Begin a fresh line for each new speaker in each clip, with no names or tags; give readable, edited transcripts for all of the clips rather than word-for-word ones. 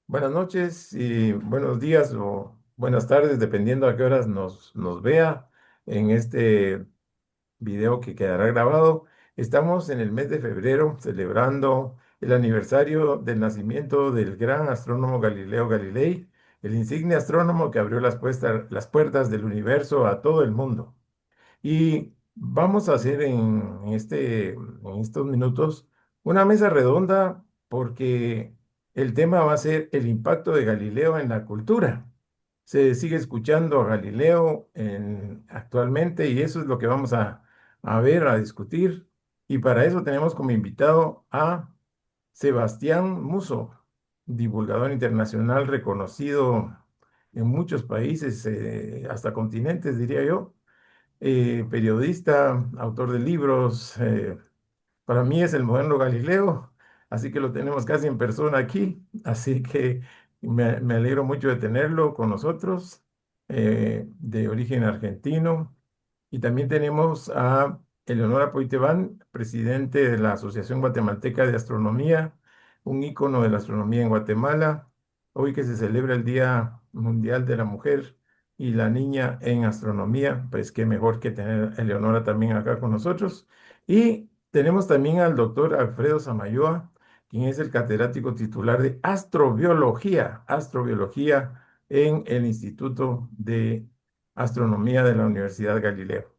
Buenas noches y buenos días o buenas tardes, dependiendo a qué horas nos vea en este video que quedará grabado. Estamos en el mes de febrero celebrando el aniversario del nacimiento del gran astrónomo Galileo Galilei, el insigne astrónomo que abrió las puertas del universo a todo el mundo. Y vamos a hacer en estos minutos una mesa redonda porque el tema va a ser el impacto de Galileo en la cultura. Se sigue escuchando a Galileo actualmente y eso es lo que vamos a ver, a discutir. Y para eso tenemos como invitado a Sebastián Muso, divulgador internacional reconocido en muchos países, hasta continentes, diría yo, periodista, autor de libros. Para mí es el moderno Galileo, así que lo tenemos casi en persona aquí. Así que me alegro mucho de tenerlo con nosotros, de origen argentino. Y también tenemos a Eleonora Poitevin, presidente de la Asociación Guatemalteca de Astronomía, un ícono de la astronomía en Guatemala. Hoy que se celebra el Día Mundial de la Mujer y la Niña en Astronomía, pues qué mejor que tener a Eleonora también acá con nosotros. Y tenemos también al doctor Alfredo Samayoa, quien es el catedrático titular de astrobiología en el Instituto de Astronomía de la Universidad Galileo.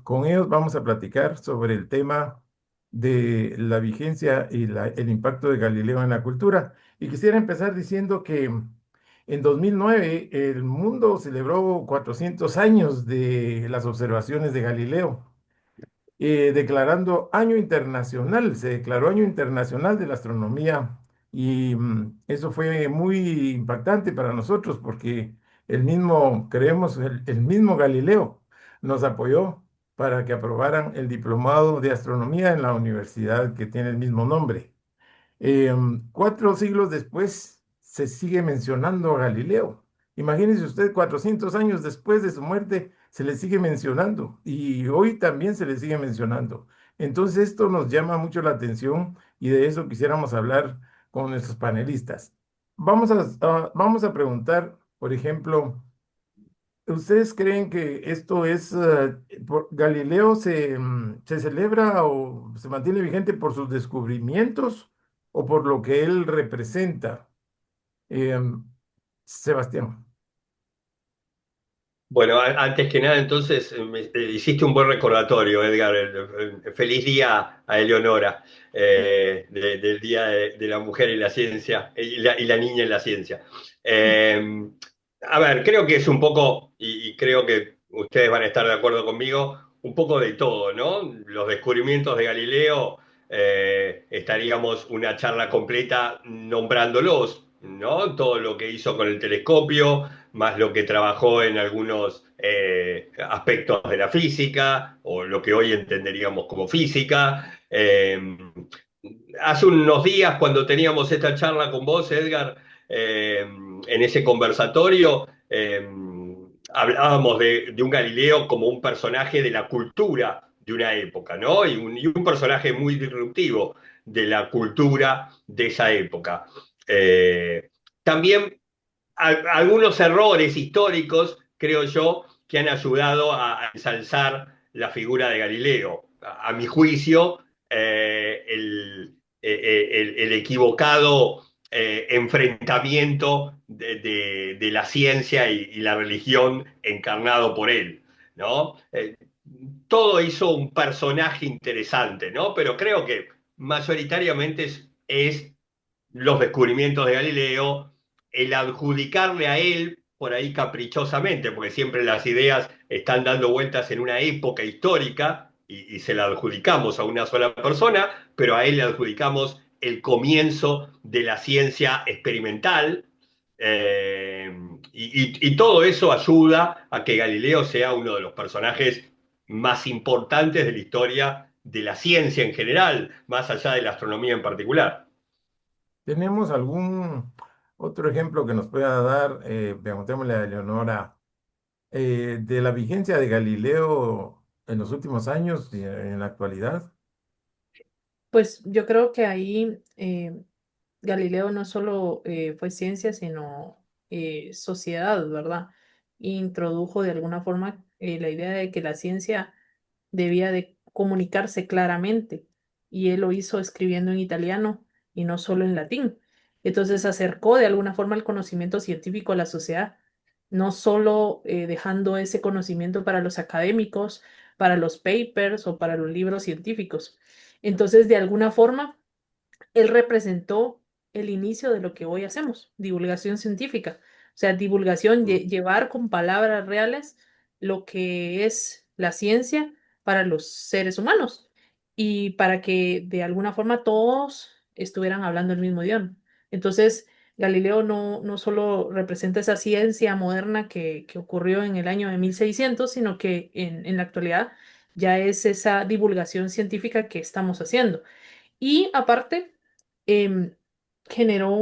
Con ellos vamos a platicar sobre el tema de la vigencia y el impacto de Galileo en la cultura. Y quisiera empezar diciendo que en 2009 el mundo celebró 400 años de las observaciones de Galileo, declarando año internacional, se declaró año internacional de la astronomía y eso fue muy impactante para nosotros porque el mismo, creemos, el mismo Galileo nos apoyó para que aprobaran el diplomado de astronomía en la universidad que tiene el mismo nombre. 4 siglos después se sigue mencionando a Galileo. Imagínese usted, 400 años después de su muerte se le sigue mencionando y hoy también se le sigue mencionando. Entonces esto nos llama mucho la atención y de eso quisiéramos hablar con nuestros panelistas. Vamos a preguntar, por ejemplo, ¿ustedes creen que esto es, Galileo se celebra o se mantiene vigente por sus descubrimientos o por lo que él representa? Em, Sebastián.
Bueno, antes que nada, entonces, hiciste un buen recordatorio, Edgar. Feliz día a Eleonora, del Día de la Mujer y la Ciencia, y la Niña en la Ciencia. Eh, a ver, creo que es un poco, y creo que ustedes van a estar de acuerdo conmigo, un poco de todo, ¿no? Los descubrimientos de Galileo, estaríamos una charla completa nombrándolos, ¿no? Todo lo que hizo con el telescopio más lo que trabajó en algunos aspectos de la física, o lo que hoy entenderíamos como física. Hace unos días, cuando teníamos esta charla con vos, Edgar, en ese conversatorio, hablábamos de un Galileo como un personaje de la cultura de una época, ¿no? Y un personaje muy disruptivo de la cultura de esa época. También algunos errores históricos, creo yo, que han ayudado a ensalzar la figura de Galileo. A mi juicio, el equivocado enfrentamiento de la ciencia y la religión encarnado por él, ¿no? Todo hizo un personaje interesante, ¿no? Pero creo que mayoritariamente es los descubrimientos de Galileo, el adjudicarle a él, por ahí caprichosamente, porque siempre las ideas están dando vueltas en una época histórica y se la adjudicamos a una sola persona, pero a él le adjudicamos el comienzo de la ciencia experimental. Y todo eso ayuda a que Galileo sea uno de los personajes más importantes de la historia de la ciencia en general, más allá de la astronomía en particular.
¿Tenemos algún otro ejemplo que nos pueda dar? Preguntémosle a Eleonora, de la vigencia de Galileo en los últimos años y en la actualidad.
Pues yo creo que ahí Galileo no solo fue ciencia, sino sociedad, ¿verdad? Introdujo de alguna forma la idea de que la ciencia debía de comunicarse claramente y él lo hizo escribiendo en italiano y no solo en latín. Entonces acercó de alguna forma el conocimiento científico a la sociedad, no solo dejando ese conocimiento para los académicos, para los papers o para los libros científicos. Entonces, de alguna forma, él representó el inicio de lo que hoy hacemos, divulgación científica. O sea, divulgación, llevar con palabras reales lo que es la ciencia para los seres humanos y para que de alguna forma todos estuvieran hablando el mismo idioma. Entonces, Galileo no solo representa esa ciencia moderna que ocurrió en el año de 1600, sino que en la actualidad ya es esa divulgación científica que estamos haciendo. Y aparte, em, generó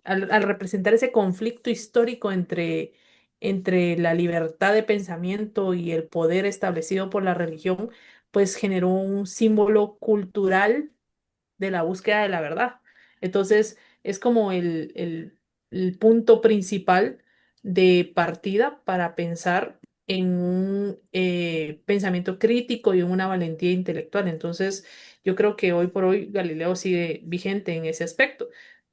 al representar ese conflicto histórico entre la libertad de pensamiento y el poder establecido por la religión, pues generó un símbolo cultural de la búsqueda de la verdad. Entonces, es como el punto principal de partida para pensar en un pensamiento crítico y en una valentía intelectual. Entonces, yo creo que hoy por hoy Galileo sigue vigente en ese aspecto,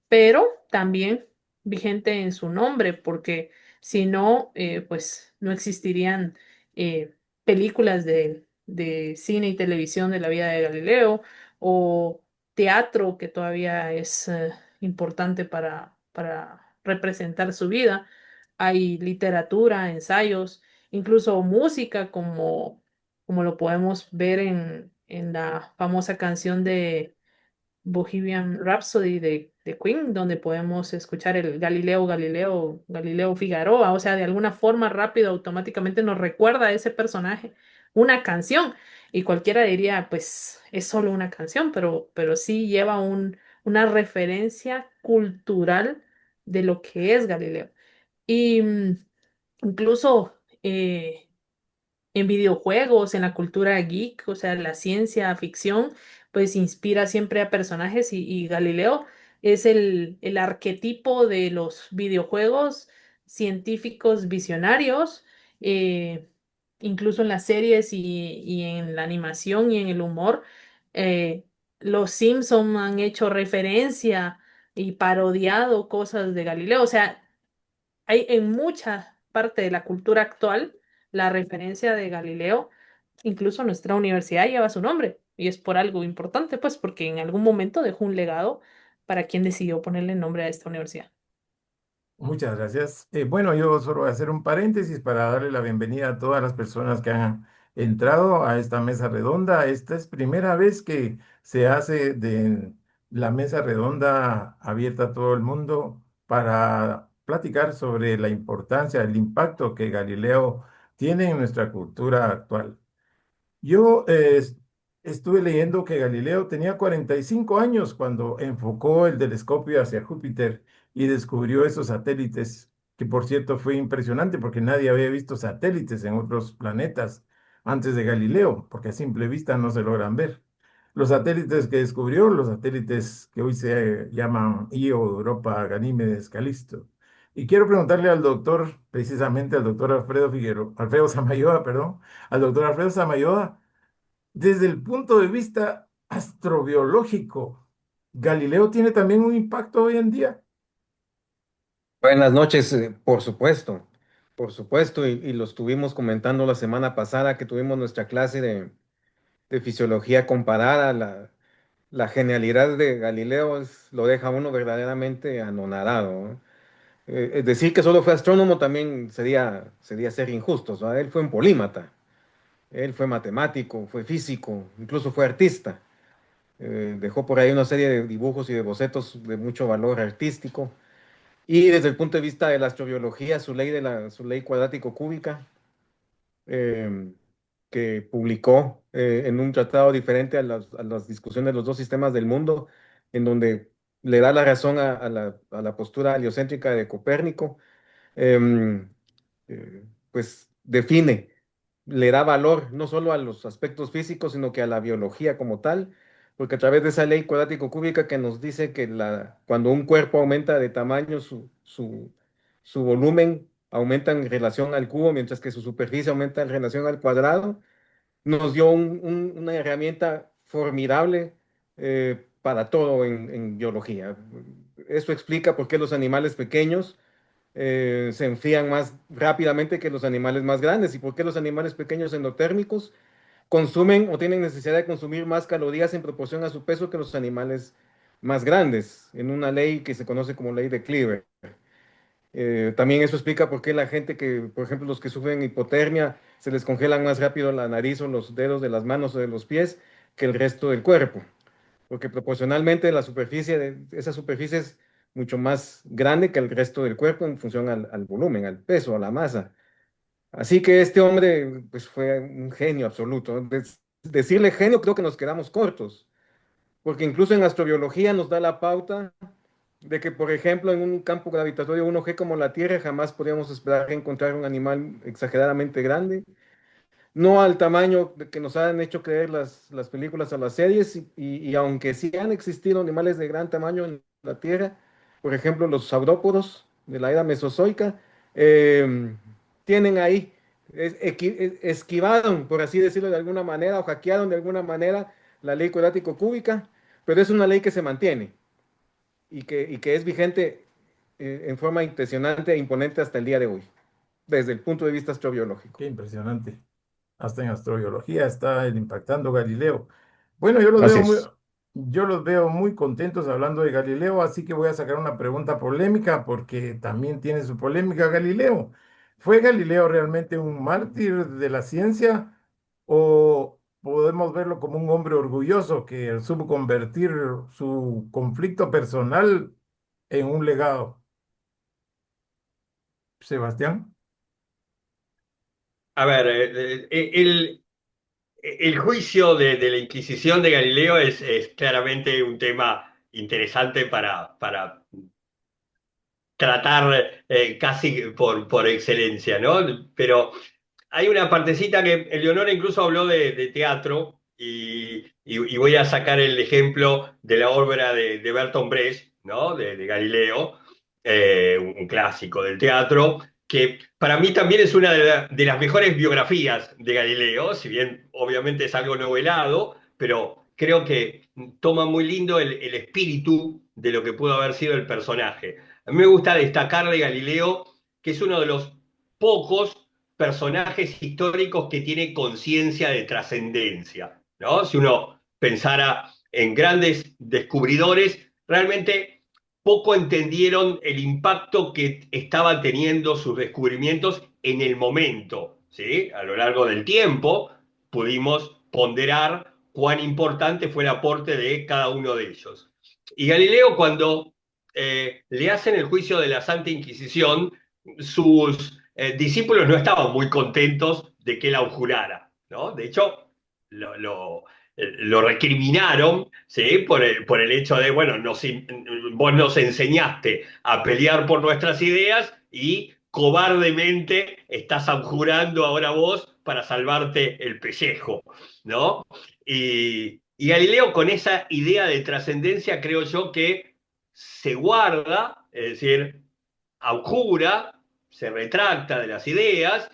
pero también vigente en su nombre, porque si no, pues no existirían películas de cine y televisión de la vida de Galileo o teatro, que todavía es importante para representar su vida. Hay literatura, ensayos, incluso música, como lo podemos ver en la famosa canción de Bohemian Rhapsody de Queen, donde podemos escuchar el Galileo, Galileo, Galileo Figueroa, o sea, de alguna forma rápido, automáticamente nos recuerda a ese personaje una canción, y cualquiera diría, pues es solo una canción, pero sí lleva una referencia cultural de lo que es Galileo. Y incluso en videojuegos, en la cultura geek, o sea, la ciencia ficción, pues inspira siempre a personajes y Galileo es el arquetipo de los videojuegos científicos visionarios, eh, incluso en las series y en la animación y en el humor. eh, los Simpson han hecho referencia y parodiado cosas de Galileo, o sea, hay en mucha parte de la cultura actual la referencia de Galileo, incluso nuestra universidad lleva su nombre y es por algo importante, pues porque en algún momento dejó un legado para quien decidió ponerle nombre a esta universidad.
Muchas gracias. Bueno, yo solo voy a hacer un paréntesis para darle la bienvenida a todas las personas que han entrado a esta mesa redonda. Esta es primera vez que se hace de la mesa redonda abierta a todo el mundo para platicar sobre la importancia, el impacto que Galileo tiene en nuestra cultura actual. Yo estuve leyendo que Galileo tenía 45 años cuando enfocó el telescopio hacia Júpiter y descubrió esos satélites, que por cierto fue impresionante porque nadie había visto satélites en otros planetas antes de Galileo, porque a simple vista no se logran ver. Los satélites que descubrió, los satélites que hoy se llaman Io, Europa, Ganímedes, Calisto. Y quiero preguntarle al doctor, precisamente al doctor Alfredo Figueroa, Alfredo Samayoa, perdón, al doctor Alfredo Samayoa, desde el punto de vista astrobiológico, ¿Galileo tiene también un impacto hoy en día?
Buenas noches, por supuesto, y lo estuvimos comentando la semana pasada que tuvimos nuestra clase de fisiología comparada. La genialidad de Galileo lo deja a uno verdaderamente anonadado, ¿no? Es decir que solo fue astrónomo también sería ser injustos, ¿no? Él fue un polímata, él fue matemático, fue físico, incluso fue artista. Dejó por ahí una serie de dibujos y de bocetos de mucho valor artístico. Y desde el punto de vista de la astrobiología, su ley cuadrático cúbica, eh, que publicó en un tratado diferente a las discusiones de los dos sistemas del mundo, en donde le da la razón a la postura heliocéntrica de Copérnico, em, pues define, le da valor no solo a los aspectos físicos, sino que a la biología como tal, porque a través de esa ley cuadrático-cúbica que nos dice que cuando un cuerpo aumenta de tamaño, su volumen aumenta en relación al cubo, mientras que su superficie aumenta en relación al cuadrado, nos dio una herramienta formidable para todo en biología. Eso explica por qué los animales pequeños se enfrían más rápidamente que los animales más grandes y por qué los animales pequeños endotérmicos consumen o tienen necesidad de consumir más calorías en proporción a su peso que los animales más grandes, en una ley que se conoce como ley de Cleaver. También eso explica por qué la gente que, por ejemplo, los que sufren hipotermia, se les congelan más rápido la nariz o los dedos de las manos o de los pies que el resto del cuerpo, porque proporcionalmente esa superficie es mucho más grande que el resto del cuerpo en función al volumen, al peso, a la masa. Así que este hombre, pues fue un genio absoluto. Decirle genio creo que nos quedamos cortos, porque incluso en astrobiología nos da la pauta de que, por ejemplo, en un campo gravitatorio 1G como la Tierra, jamás podríamos esperar encontrar un animal exageradamente grande, no al tamaño de que nos han hecho creer las películas o las series, y aunque sí han existido animales de gran tamaño en la Tierra, por ejemplo, los saurópodos de la era mesozoica, eh, tienen ahí, esquivaron, por así decirlo de alguna manera, o hackearon de alguna manera la ley cuadrático-cúbica, pero es una ley que se mantiene y que es vigente en forma impresionante e imponente hasta el día de hoy, desde el punto de vista astrobiológico.
Qué impresionante. Hasta en astrobiología está el impactando Galileo. Bueno,
Así es.
yo los veo muy contentos hablando de Galileo, así que voy a sacar una pregunta polémica porque también tiene su polémica Galileo. ¿Fue Galileo realmente un mártir de la ciencia o podemos verlo como un hombre orgulloso que supo convertir su conflicto personal en un legado? Sebastián.
A ver, el juicio de la Inquisición de Galileo es claramente un tema interesante para tratar casi por excelencia, ¿no? Pero hay una partecita que Eleonora incluso habló de teatro y voy a sacar el ejemplo de la obra de Bertolt Brecht, ¿no? De Galileo, un clásico del teatro, que para mí también es una de las mejores biografías de Galileo, si bien obviamente es algo novelado, pero creo que toma muy lindo el espíritu de lo que pudo haber sido el personaje. A mí me gusta destacar de Galileo que es uno de los pocos personajes históricos que tiene conciencia de trascendencia, ¿no? Si uno pensara en grandes descubridores, realmente poco entendieron el impacto que estaban teniendo sus descubrimientos en el momento, ¿sí? A lo largo del tiempo pudimos ponderar cuán importante fue el aporte de cada uno de ellos. Y Galileo, cuando le hacen el juicio de la Santa Inquisición, sus discípulos no estaban muy contentos de que él abjurara, ¿no? De hecho, lo recriminaron, ¿sí? Por el hecho de, bueno, vos nos enseñaste a pelear por nuestras ideas y cobardemente estás abjurando ahora vos para salvarte el pellejo, ¿no? Y Galileo con esa idea de trascendencia creo yo que se guarda, es decir, abjura, se retracta de las ideas,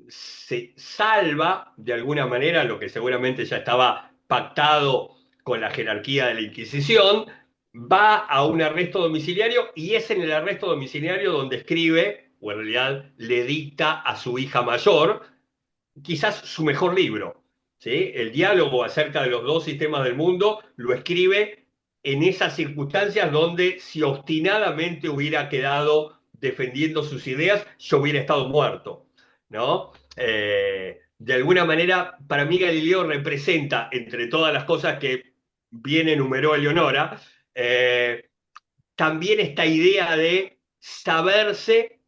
se salva de alguna manera lo que seguramente ya estaba pactado con la jerarquía de la Inquisición, va a un arresto domiciliario y es en el arresto domiciliario donde escribe, o en realidad le dicta a su hija mayor, quizás su mejor libro. ¿Sí? El diálogo acerca de los dos sistemas del mundo lo escribe en esas circunstancias donde si obstinadamente hubiera quedado defendiendo sus ideas, yo hubiera estado muerto, ¿no? De alguna manera, para mí Galileo representa, entre todas las cosas que bien enumeró Eleonora, también esta idea de saberse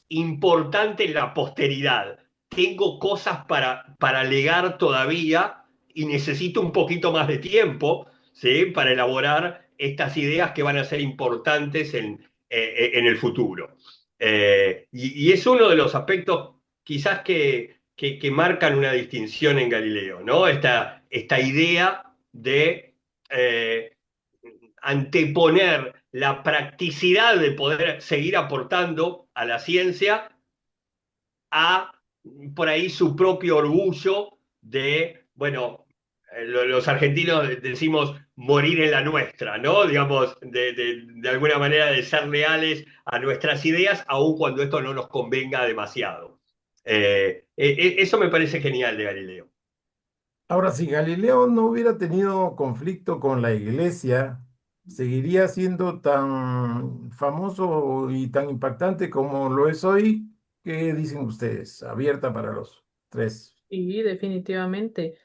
importante en la posteridad. Tengo cosas para legar todavía y necesito un poquito más de tiempo, ¿sí? Para elaborar estas ideas que van a ser importantes en el futuro. Y es uno de los aspectos quizás que marcan una distinción en Galileo, ¿no? Esta idea de eh, anteponer la practicidad de poder seguir aportando a la ciencia a por ahí su propio orgullo de, bueno, los argentinos decimos morir en la nuestra, ¿no? Digamos, de alguna manera de ser leales a nuestras ideas, aun cuando esto no nos convenga demasiado. Eso me parece genial de Galileo.
Ahora, si Galileo no hubiera tenido conflicto con la iglesia, ¿seguiría siendo tan famoso y tan impactante como lo es hoy? ¿Qué dicen ustedes? Abierta para los tres.
Y definitivamente.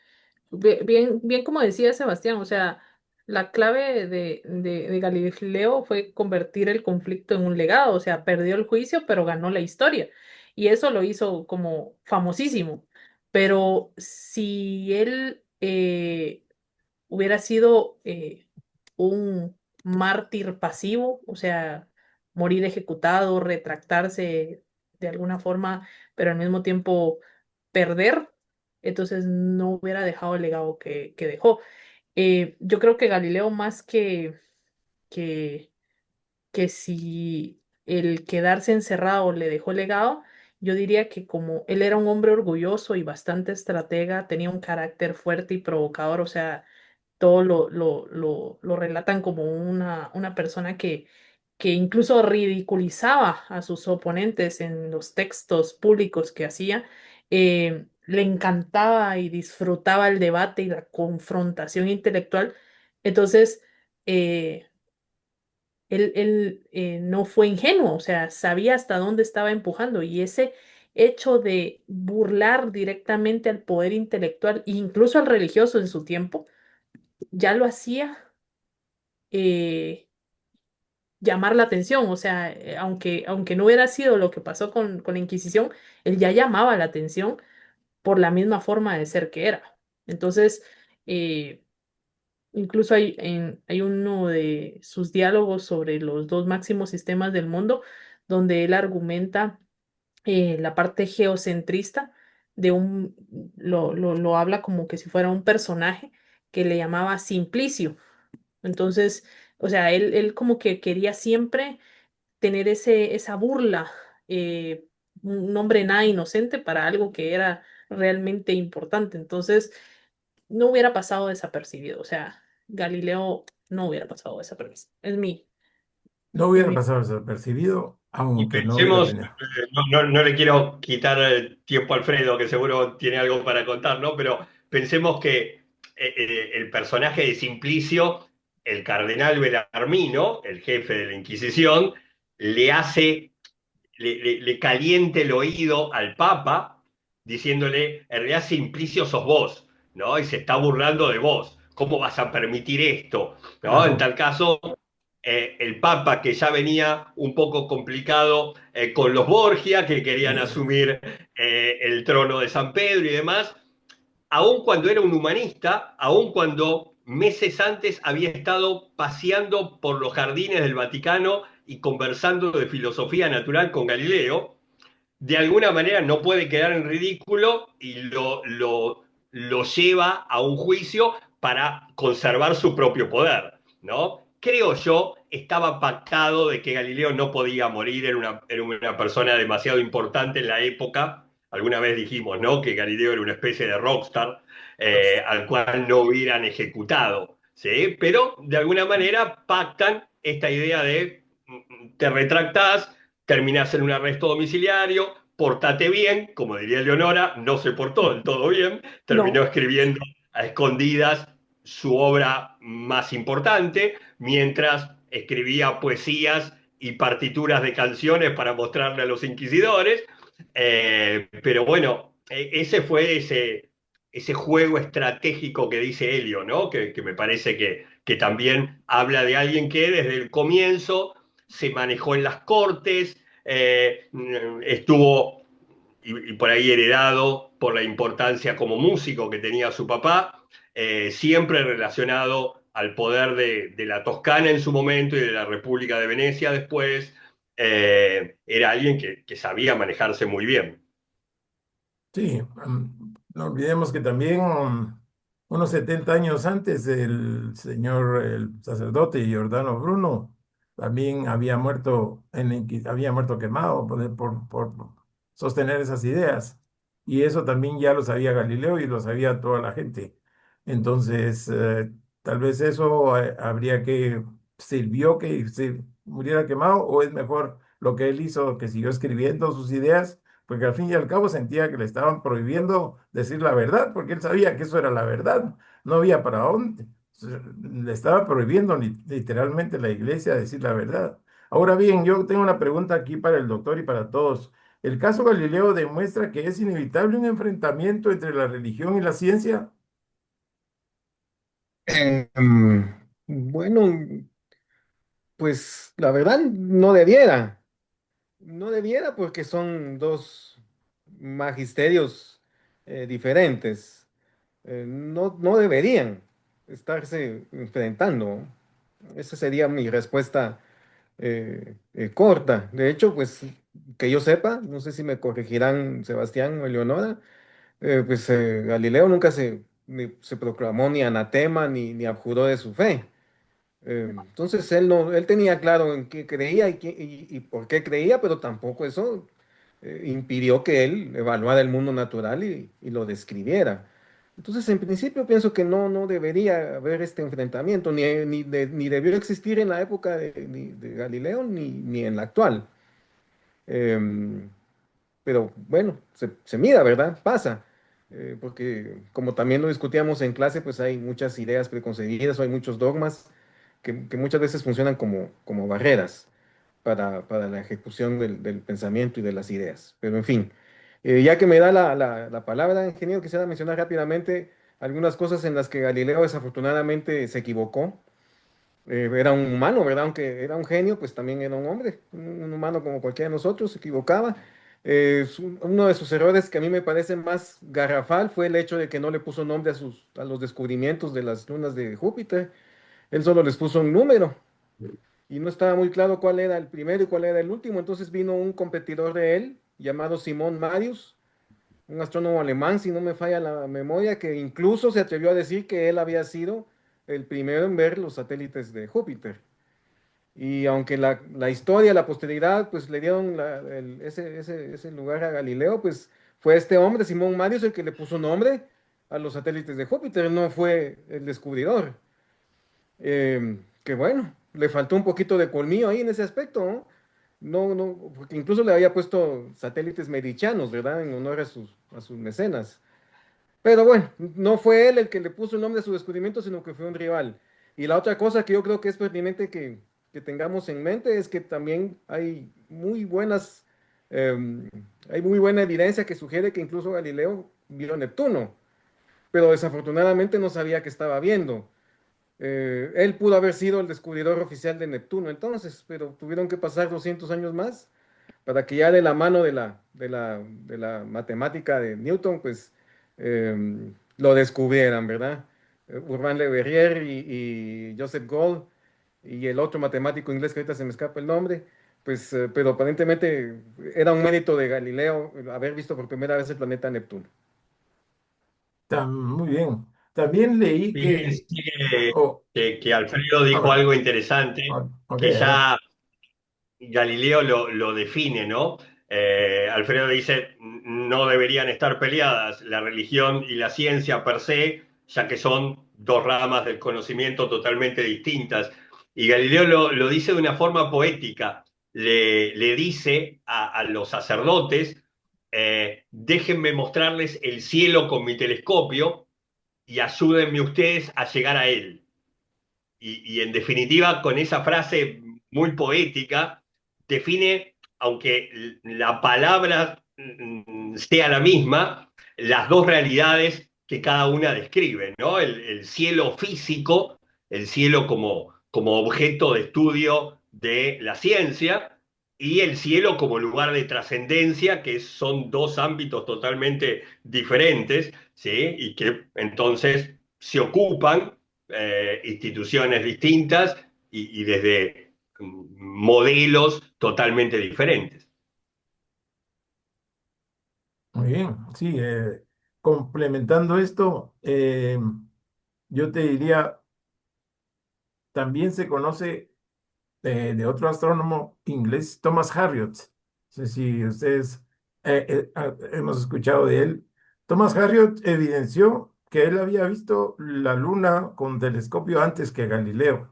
Bien, bien como decía Sebastián, o sea, la clave de Galileo fue convertir el conflicto en un legado, o sea, perdió el juicio, pero ganó la historia. Y eso lo hizo como famosísimo. Pero si él hubiera sido un mártir pasivo, o sea, morir ejecutado, retractarse de alguna forma, pero al mismo tiempo perder, entonces no hubiera dejado el legado que dejó. Yo creo que Galileo más que, que si el quedarse encerrado le dejó legado, yo diría que como él era un hombre orgulloso y bastante estratega, tenía un carácter fuerte y provocador, o sea, todo lo relatan como una persona que incluso ridiculizaba a sus oponentes en los textos públicos que hacía. Le encantaba y disfrutaba el debate y la confrontación intelectual. Entonces, eh, él no fue ingenuo, o sea, sabía hasta dónde estaba empujando y ese hecho de burlar directamente al poder intelectual e incluso al religioso en su tiempo, ya lo hacía eh, llamar la atención, o sea, aunque no hubiera sido lo que pasó con la Inquisición, él ya llamaba la atención por la misma forma de ser que era. Entonces, eh, incluso hay uno de sus diálogos sobre los dos máximos sistemas del mundo, donde él argumenta la parte geocentrista lo habla como que si fuera un personaje que le llamaba Simplicio. Entonces, o sea, él como que quería siempre tener esa burla, eh, un hombre nada inocente para algo que era realmente importante. Entonces, no hubiera pasado desapercibido. O sea, Galileo no hubiera pasado desapercibido.
No
Es
hubiera
mi,
pasado desapercibido,
Y
aunque no hubiera
pensemos,
tenido.
no le quiero quitar tiempo a Alfredo, que seguro tiene algo para contar, ¿no? Pero pensemos que el personaje de Simplicio, el cardenal Belarmino, el jefe de la Inquisición, le hace, le caliente el oído al Papa, diciéndole, en realidad Simplicio sos vos, ¿no? Y se está burlando de vos. ¿Cómo vas a permitir esto? ¿No? En
Claro.
tal caso, el Papa, que ya venía un poco complicado con los Borgia, que querían
eh,
asumir el trono de San Pedro y demás, aun cuando era un humanista, aun cuando meses antes había estado paseando por los jardines del Vaticano y conversando de filosofía natural con Galileo, de alguna manera no puede quedar en ridículo y lo lleva a un juicio para conservar su propio poder, ¿no? Creo yo, estaba pactado de que Galileo no podía morir, era una persona demasiado importante en la época. Alguna vez dijimos, ¿no? Que Galileo era una especie de rockstar al cual no hubieran ejecutado, ¿sí? Pero de alguna manera pactan esta idea de te retractás, terminás en un arresto domiciliario, portate bien, como diría Leonora, no se portó del todo bien, terminó
no,
escribiendo a escondidas su obra más importante, mientras escribía poesías y partituras de canciones para mostrarle a los inquisidores. Pero bueno, ese fue ese juego estratégico que dice Helio, ¿no? Que me parece que también habla de alguien que desde el comienzo se manejó en las cortes, estuvo y por ahí heredado por la importancia como músico que tenía su papá, siempre relacionado al poder de la Toscana en su momento y de la República de Venecia después. Era alguien que sabía manejarse muy bien.
Sí, no olvidemos que también unos 70 años antes, el sacerdote Giordano Bruno también había muerto, había muerto quemado por sostener esas ideas. Y eso también ya lo sabía Galileo y lo sabía toda la gente. Entonces, tal vez eso habría que, sirvió que se muriera quemado, o es mejor lo que él hizo, que siguió escribiendo sus ideas, porque al fin y al cabo sentía que le estaban prohibiendo decir la verdad, porque él sabía que eso era la verdad, no había para dónde. Le estaba prohibiendo literalmente la iglesia decir la verdad. Ahora bien, yo tengo una pregunta aquí para el doctor y para todos. ¿El caso Galileo demuestra que es inevitable un enfrentamiento entre la religión y la ciencia?
Bueno, pues la verdad no debiera. No debiera porque son dos magisterios diferentes. No deberían estarse enfrentando. Esa sería mi respuesta corta. De hecho, pues que yo sepa, no sé si me corregirán Sebastián o Eleonora, pues Galileo nunca se proclamó ni anatema ni abjuró de su fe. Entonces él no, él tenía claro en qué creía y por qué creía, pero tampoco eso impidió que él evaluara el mundo natural y lo describiera. Entonces, en principio pienso que no debería haber este enfrentamiento, ni debió existir en la época ni de Galileo ni en la actual. Em, pero bueno, se mira, ¿verdad? Pasa. Porque como también lo discutíamos en clase, pues hay muchas ideas preconcebidas o hay muchos dogmas que muchas veces funcionan como barreras para la ejecución del pensamiento y de las ideas. Pero en fin, ya que me da la palabra, ingeniero, quisiera mencionar rápidamente algunas cosas en las que Galileo desafortunadamente se equivocó. Era un humano, ¿verdad? Aunque era un genio, pues también era un hombre, un humano como cualquiera de nosotros, se equivocaba. Uno de sus errores que a mí me parece más garrafal fue el hecho de que no le puso nombre a los descubrimientos de las lunas de Júpiter. Él solo les puso un número y no estaba muy claro cuál era el primero y cuál era el último. Entonces vino un competidor de él llamado Simón Marius, un astrónomo alemán, si no me falla la memoria, que incluso se atrevió a decir que él había sido el primero en ver los satélites de Júpiter. Y aunque la historia, la posteridad, pues le dieron ese lugar a Galileo, pues fue este hombre, Simón Marius, el que le puso nombre a los satélites de Júpiter, no fue el descubridor. Que bueno, le faltó un poquito de colmillo ahí en ese aspecto, ¿no? Porque incluso le había puesto satélites medichanos, ¿verdad? En honor a sus mecenas. Pero bueno, no fue él el que le puso el nombre a su descubrimiento, sino que fue un rival. Y la otra cosa que yo creo que es pertinente que tengamos en mente es que también em, hay muy buena evidencia que sugiere que incluso Galileo vio Neptuno, pero desafortunadamente no sabía que estaba viendo. Él pudo haber sido el descubridor oficial de Neptuno entonces, pero tuvieron que pasar 200 años más para que ya de la mano de la matemática de Newton, pues lo descubrieran, ¿verdad? Urbain Le Verrier y Joseph Gould y el otro matemático inglés que ahorita se me escapa el nombre, pues, pero aparentemente era un mérito de Galileo haber visto por primera vez el planeta Neptuno.
Muy bien. También leí
Fíjense
que... Oh,
que Alfredo dijo
ah,
algo interesante,
ok,
que
a ver.
ya Galileo lo define, ¿no? Alfredo dice, no deberían estar peleadas la religión y la ciencia per se, ya que son dos ramas del conocimiento totalmente distintas. Y Galileo lo dice de una forma poética. Le dice a los sacerdotes, déjenme mostrarles el cielo con mi telescopio y ayúdenme ustedes a llegar a él. Y en definitiva, con esa frase muy poética, define, aunque la palabra sea la misma, las dos realidades que cada una describe, ¿no? El cielo físico, el cielo como objeto de estudio de la ciencia, y el cielo como lugar de trascendencia, que son dos ámbitos totalmente diferentes, ¿sí? Y que entonces se ocupan instituciones distintas y desde modelos totalmente diferentes.
Muy bien, sí, complementando esto, yo te diría, también se conoce de otro astrónomo inglés, Thomas Harriot. No sé si ustedes hemos escuchado de él. Thomas Harriot evidenció que él había visto la luna con telescopio antes que Galileo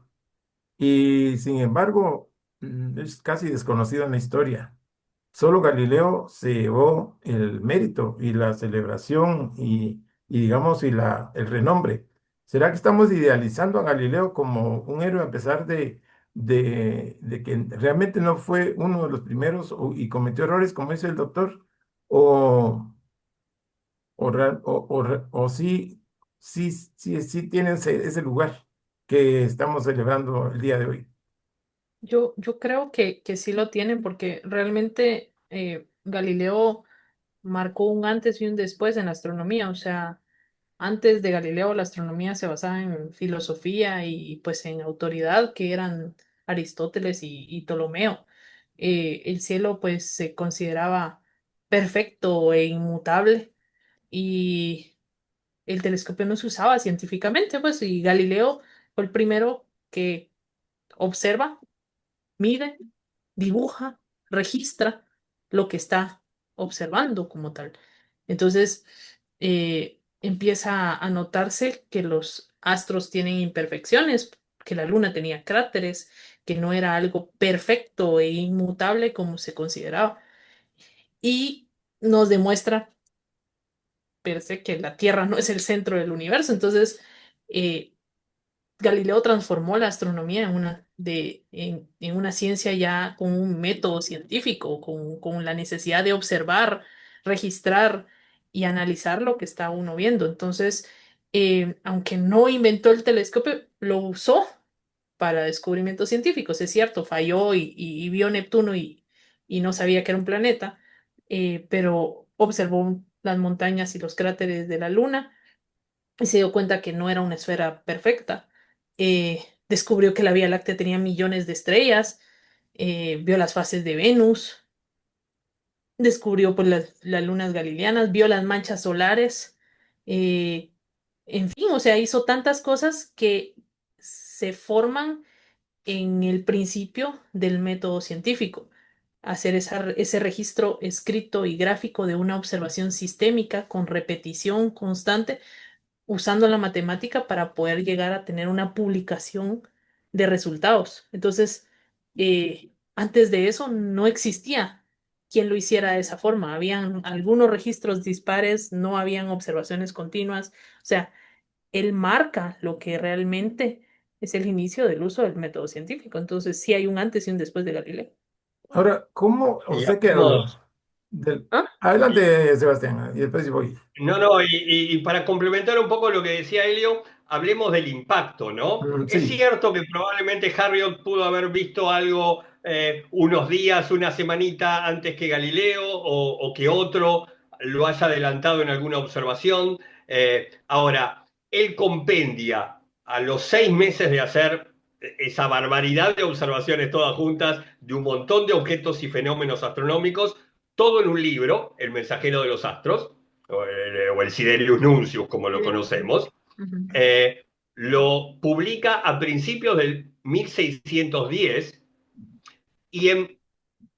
y sin embargo es casi desconocido en la historia. Solo Galileo se llevó el mérito y la celebración y digamos, el renombre. ¿Será que estamos idealizando a Galileo como un héroe a pesar de que realmente no fue uno de los primeros y cometió errores, como dice el doctor? ¿O, o sí, sí tiene ese lugar que estamos celebrando el día de hoy?
Yo creo que sí lo tienen porque realmente Galileo marcó un antes y un después en la astronomía. O sea, antes de Galileo la astronomía se basaba en filosofía y pues en autoridad que eran Aristóteles y Ptolomeo. El cielo pues se consideraba perfecto e inmutable y el telescopio no se usaba científicamente, pues, y Galileo fue el primero que observa, mide, dibuja, registra lo que está observando como tal. Entonces, empieza a notarse que los astros tienen imperfecciones, que la luna tenía cráteres, que no era algo perfecto e inmutable como se consideraba. Y nos demuestra per se que la Tierra no es el centro del universo. Entonces, eh, Galileo transformó la astronomía en una ciencia ya con un método científico, con la necesidad de observar, registrar y analizar lo que está uno viendo. Entonces, aunque no inventó el telescopio, lo usó para descubrimientos científicos. Es cierto, falló y vio Neptuno y no sabía que era un planeta, pero observó las montañas y los cráteres de la Luna y se dio cuenta que no era una esfera perfecta. Descubrió que la Vía Láctea tenía millones de estrellas, vio las fases de Venus, descubrió pues, las lunas galileanas, vio las manchas solares, eh, en fin, o sea, hizo tantas cosas que se forman en el principio del método científico. Hacer ese registro escrito y gráfico de una observación sistémica con repetición constante usando la matemática para poder llegar a tener una publicación de resultados. Entonces, antes de eso no existía quien lo hiciera de esa forma. Habían algunos registros dispares, no habían observaciones continuas. O sea, él marca lo que realmente es el inicio del uso del método científico. Entonces, sí hay un antes y un después de Galileo.
Ahora, ¿cómo? O
Y
sea que
hablemos,
¿Ah?
adelante, Sebastián, y después voy.
no, no, y para complementar un poco lo que decía Helio, hablemos del impacto, ¿no? Es
Sí.
cierto que probablemente Harriot pudo haber visto algo unos días, una semanita antes que Galileo o que otro lo haya adelantado en alguna observación. Ahora, él compendia a los 6 meses de hacer esa barbaridad de observaciones todas juntas de un montón de objetos y fenómenos astronómicos, todo en un libro, El mensajero de los astros o el Siderius Nuncius, como lo conocemos,
Ujú.
eh, lo publica a principios del 1610 y en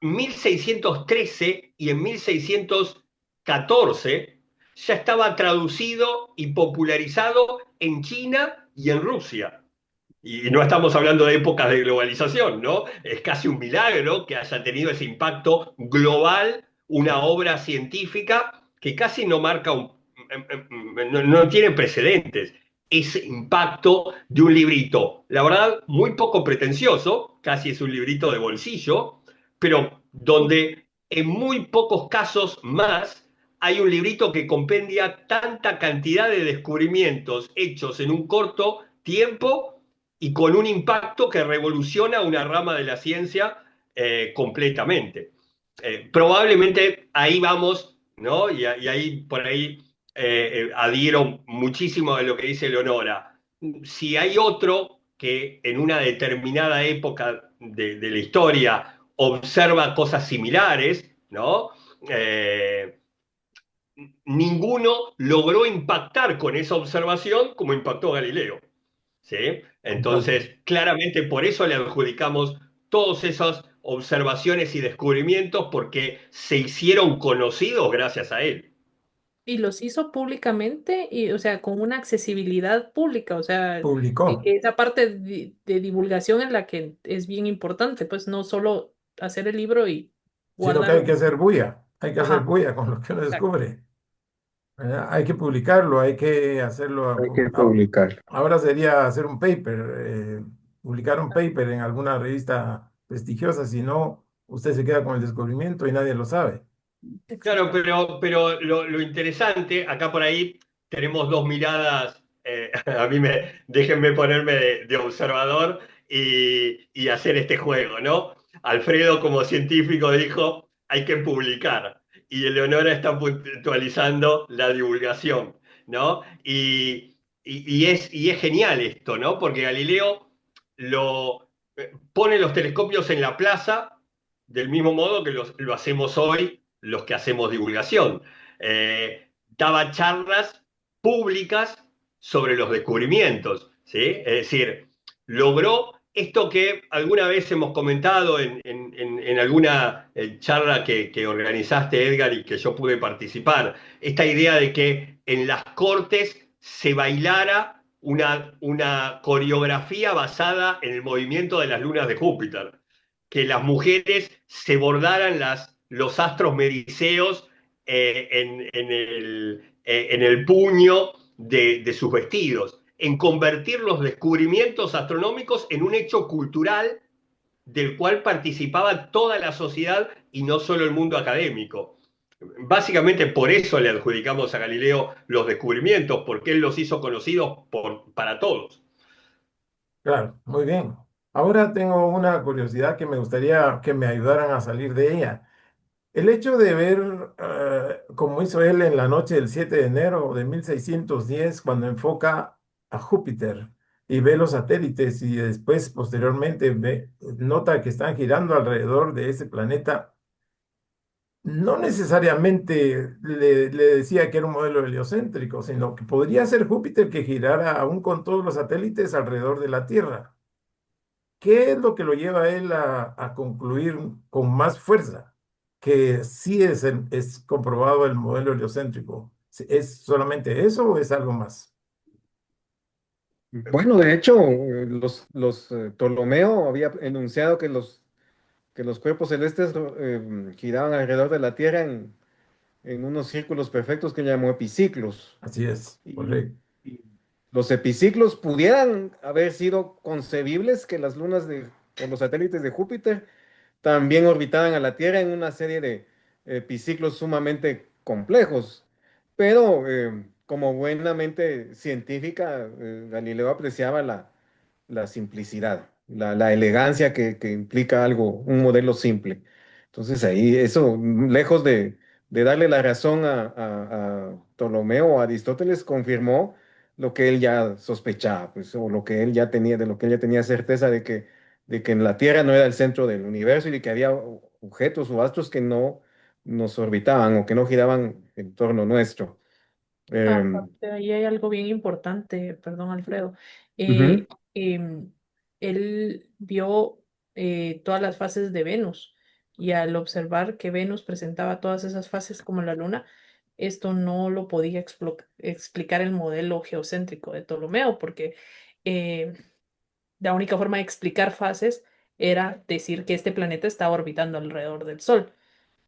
1613 y en 1614 ya estaba traducido y popularizado en China y en Rusia. Y no estamos hablando de épocas de globalización, ¿no? Es casi un milagro que haya tenido ese impacto global, una obra científica que casi no marca no tiene precedentes. Ese impacto de un librito, la verdad, muy poco pretencioso, casi es un librito de bolsillo, pero donde en muy pocos casos más hay un librito que compendia tanta cantidad de descubrimientos hechos en un corto tiempo y con un impacto que revoluciona una rama de la ciencia completamente. Probablemente ahí vamos, ¿no? Y ahí por ahí adhiero muchísimo de lo que dice Leonora. Si hay otro que en una determinada época de la historia observa cosas similares, ¿no? Eh, ninguno logró impactar con esa observación como impactó Galileo. ¿Sí?
Exacto.
Entonces, claramente por eso le adjudicamos todas esas observaciones y descubrimientos porque se hicieron conocidos gracias a él.
Y los hizo públicamente y, o sea, con una accesibilidad pública, o sea,
Publicó.
esa parte de divulgación en la que es bien importante, pues no solo hacer el libro y
Sino que hay
guardarlo.
que hacer bulla. Hay que hacer
Ajá,
bulla con lo que uno
exacto.
descubre. Hay que publicarlo, hay que hacerlo.
Hay que publicar.
Ahora sería hacer un paper, publicar un paper en alguna revista prestigiosa, si no, usted se queda con el descubrimiento y nadie lo sabe.
Claro,
Exacto.
pero lo interesante, acá por ahí tenemos dos miradas, a mí déjenme ponerme de observador y hacer este juego, ¿no? Alfredo como científico dijo, hay que publicar, y Eleonora está puntualizando la divulgación, ¿no? Y es genial esto, ¿no? Porque Galileo pone los telescopios en la plaza del mismo modo que lo hacemos hoy los que hacemos divulgación. Daba charlas públicas sobre los descubrimientos, ¿sí? Es decir, logró esto que alguna vez hemos comentado en alguna charla que organizaste, Edgar, y que yo pude participar, esta idea de que en las cortes se bailara una coreografía basada en el movimiento de las lunas de Júpiter, que las mujeres se bordaran los astros mediceos en el puño de sus vestidos, en convertir los descubrimientos astronómicos en un hecho cultural del cual participaba toda la sociedad y no solo el mundo académico. Básicamente por eso le adjudicamos a Galileo los descubrimientos, porque él los hizo conocidos para todos.
Claro, muy bien. Ahora tengo una curiosidad que me gustaría que me ayudaran a salir de ella. El hecho de ver, como hizo él en la noche del 7 de enero de 1610, cuando enfoca a Júpiter y ve los satélites y después, posteriormente, nota que están girando alrededor de ese planeta, no necesariamente le decía que era un modelo heliocéntrico, sino que podría ser Júpiter que girara aún con todos los satélites alrededor de la Tierra. ¿Qué es lo que lo lleva a él a concluir con más fuerza? Que sí es comprobado el modelo heliocéntrico. ¿Es solamente eso o es algo más?
Bueno, de hecho, Ptolomeo había enunciado que los cuerpos celestes giraban alrededor de la Tierra en unos círculos perfectos que llamó epiciclos.
Así es,
Y,
correcto.
y los epiciclos pudieran haber sido concebibles que las lunas o los satélites de Júpiter también orbitaban a la Tierra en una serie de epiciclos sumamente complejos. Pero como buenamente científica, Galileo apreciaba la simplicidad, la elegancia que implica algo, un modelo simple. Entonces ahí eso, lejos de darle la razón a Ptolomeo o a Aristóteles, confirmó lo que él ya sospechaba, pues, o lo que él ya tenía, de lo que él ya tenía certeza de que en la Tierra no era el centro del universo y de que había objetos o astros que no nos orbitaban o que no giraban en torno nuestro. Em,
Aparte, ahí hay algo bien importante, perdón, Alfredo.
Ujú.
Eh, em, Él vio todas las fases de Venus y al observar que Venus presentaba todas esas fases como la Luna, esto no lo podía explicar el modelo geocéntrico de Ptolomeo, porque eh, la única forma de explicar fases era decir que este planeta estaba orbitando alrededor del Sol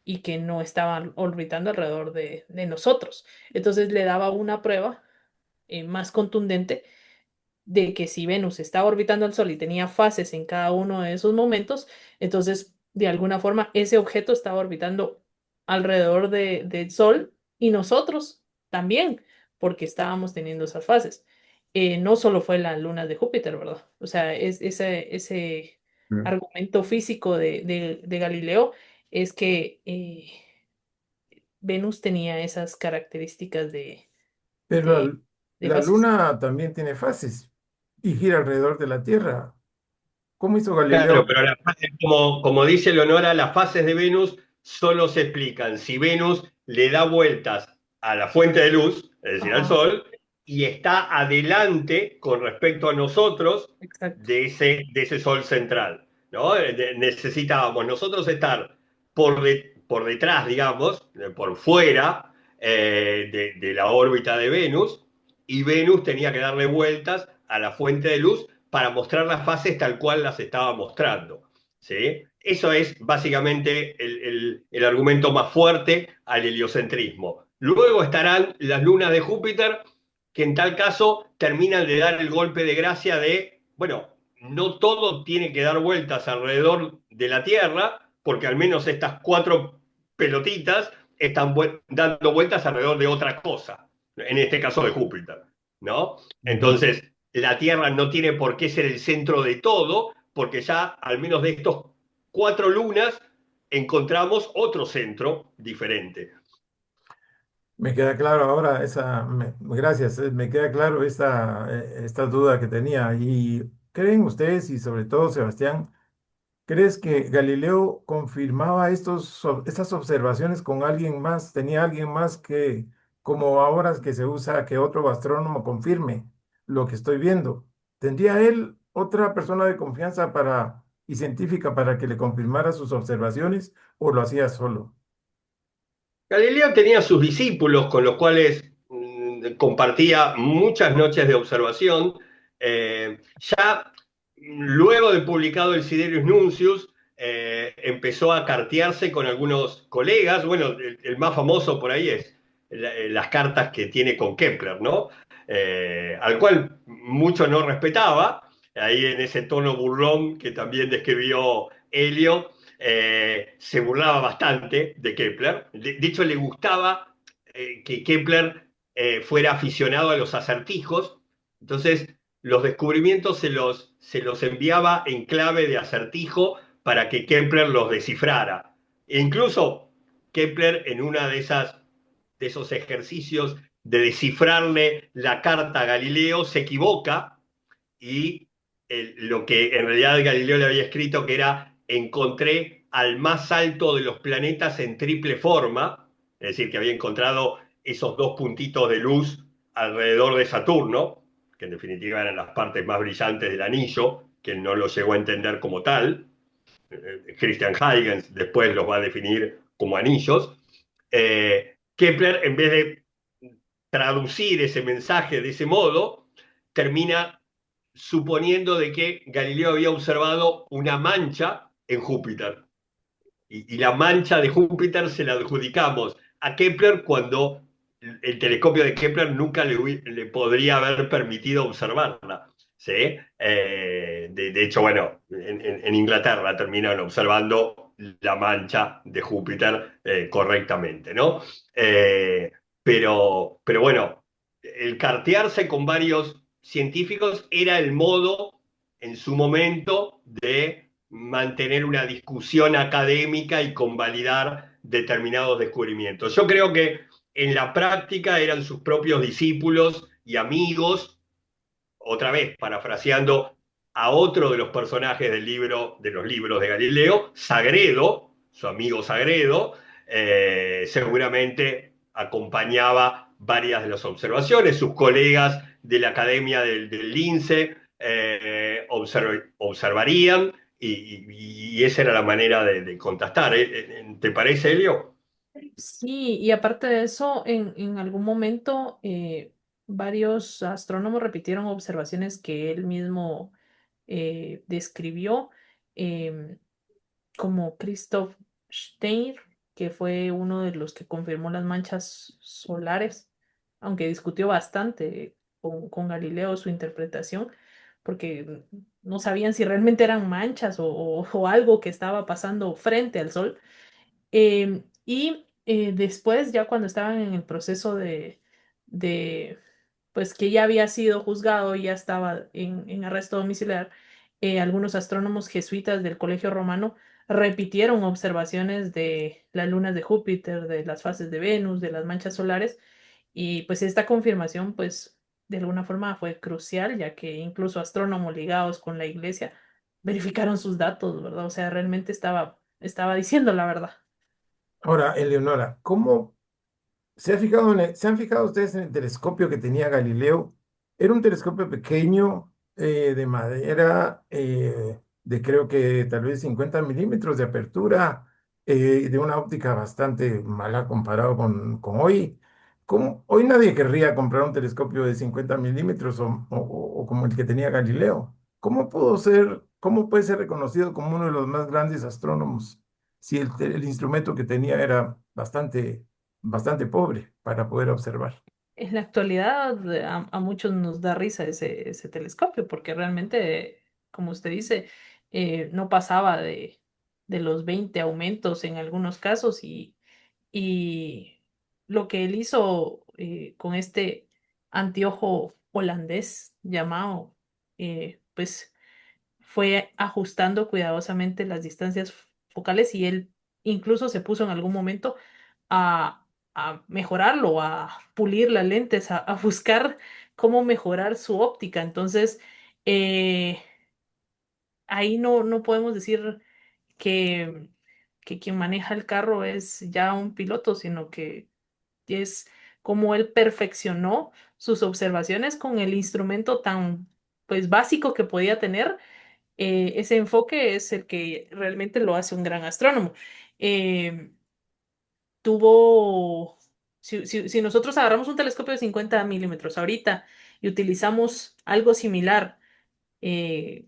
y que no estaban orbitando alrededor de nosotros. Entonces le daba una prueba más contundente de que si Venus estaba orbitando al Sol y tenía fases en cada uno de esos momentos, entonces de alguna forma ese objeto estaba orbitando alrededor del Sol y nosotros también, porque estábamos teniendo esas fases. No solo fue la luna de Júpiter, ¿verdad? O sea, ese argumento físico de Galileo es que Venus tenía esas características
Pero
de, de
la
fases.
Luna también tiene fases y gira alrededor de la Tierra. ¿Cómo hizo
Claro,
Galileo?
pero como dice Leonora, las fases de Venus solo se explican si Venus le da vueltas a la fuente de luz, es decir, al
Ajá,
Sol, y está adelante con respecto a nosotros
exacto.
de ese Sol central, ¿no? Necesitábamos nosotros estar por detrás, digamos, por fuera de la órbita de Venus, y Venus tenía que darle vueltas a la fuente de luz para mostrar las fases tal cual las estaba mostrando. ¿Sí? Eso es básicamente el argumento más fuerte al heliocentrismo. Luego estarán las lunas de Júpiter, que en tal caso terminan de dar el golpe de gracia de, bueno, no todo tiene que dar vueltas alrededor de la Tierra, porque al menos estas cuatro pelotitas están dando vueltas alrededor de otra cosa, en este caso de Júpiter, ¿no?
Ujú.
Entonces, la Tierra no tiene por qué ser el centro de todo, porque ya al menos de estos cuatro lunas encontramos otro centro diferente.
Me queda claro ahora gracias, me queda claro esta duda que tenía. ¿Y creen ustedes, y sobre todo Sebastián, crees que Galileo confirmaba estas observaciones con alguien más? ¿Tenía alguien más que, como ahora que se usa, que otro astrónomo confirme lo que estoy viendo? ¿Tendría él otra persona de confianza y científica para que le confirmara sus observaciones o lo hacía solo?
Galileo tenía sus discípulos con los cuales compartía muchas noches de observación. Ya luego de publicado el Siderius Nuncius, empezó a cartearse con algunos colegas. Bueno, el más famoso por ahí es las cartas que tiene con Kepler, ¿no? Al cual mucho no respetaba, ahí en ese tono burlón que también describió Helio. Se burlaba bastante de Kepler. De hecho, le gustaba que Kepler fuera aficionado a los acertijos. Entonces, los descubrimientos se los enviaba en clave de acertijo para que Kepler los descifrara. E incluso Kepler, en una de esos ejercicios de descifrarle la carta a Galileo, se equivoca y lo que en realidad Galileo le había escrito que era encontré al más alto de los planetas en triple forma, es decir, que había encontrado esos dos puntitos de luz alrededor de Saturno, que en definitiva eran las partes más brillantes del anillo, que no lo llegó a entender como tal. Christian Huygens después los va a definir como anillos. Kepler, en vez de traducir ese mensaje de ese modo, termina suponiendo de que Galileo había observado una mancha en Júpiter. Y la mancha de Júpiter se la adjudicamos a Kepler cuando el telescopio de Kepler nunca le podría haber permitido observarla. ¿Sí? De hecho, bueno, en Inglaterra terminan observando la mancha de Júpiter correctamente, ¿no? Pero bueno, el cartearse con varios científicos era el modo en su momento de mantener una discusión académica y convalidar determinados descubrimientos. Yo creo que en la práctica eran sus propios discípulos y amigos, otra vez parafraseando a otro de los personajes del libro, de los libros de Galileo, Sagredo, su amigo Sagredo, seguramente acompañaba varias de las observaciones, sus colegas de la Academia del Lince observarían y esa era la manera de contestar. ¿Te parece, Elio?
Sí, y aparte de eso, en algún momento varios astrónomos repitieron observaciones que él mismo describió, em, como Christoph Steiner, que fue uno de los que confirmó las manchas solares, aunque discutió bastante con Galileo su interpretación, porque no sabían si realmente eran manchas o algo que estaba pasando frente al Sol. Después, ya cuando estaban en el proceso de, pues que ya había sido juzgado y ya estaba en arresto domiciliar, algunos astrónomos jesuitas del Colegio Romano repitieron observaciones de las lunas de Júpiter, de las fases de Venus, de las manchas solares, y pues esta confirmación, pues de alguna forma fue crucial, ya que incluso astrónomos ligados con la iglesia verificaron sus datos, ¿verdad? O sea, realmente estaba diciendo la verdad.
Ahora, Eleonora, ¿cómo ¿Se han fijado ustedes en el telescopio que tenía Galileo? Era un telescopio pequeño, de madera, de creo que tal vez 50 milímetros de apertura, de una óptica bastante mala comparado con hoy. ¿Cómo? Hoy nadie querría comprar un telescopio de 50 milímetros o como el que tenía Galileo. ¿Cómo puede ser reconocido como uno de los más grandes astrónomos si el instrumento que tenía era bastante pobre para poder observar?
En la actualidad a muchos nos da risa ese telescopio porque realmente, como usted dice, no pasaba de los 20 aumentos en algunos casos y lo que él hizo con este anteojo holandés llamado, pues fue ajustando cuidadosamente las distancias focales y él incluso se puso en algún momento a, a mejorarlo, a pulir las lentes, a buscar cómo mejorar su óptica. Entonces, eh, ahí no podemos decir que, que quien maneja el carro es ya un piloto, sino que es como él perfeccionó sus observaciones con el instrumento tan pues básico que podía tener. Ese enfoque es el que realmente lo hace un gran astrónomo. Eh, tuvo, si nosotros agarramos un telescopio de 50 milímetros ahorita y utilizamos algo similar eh,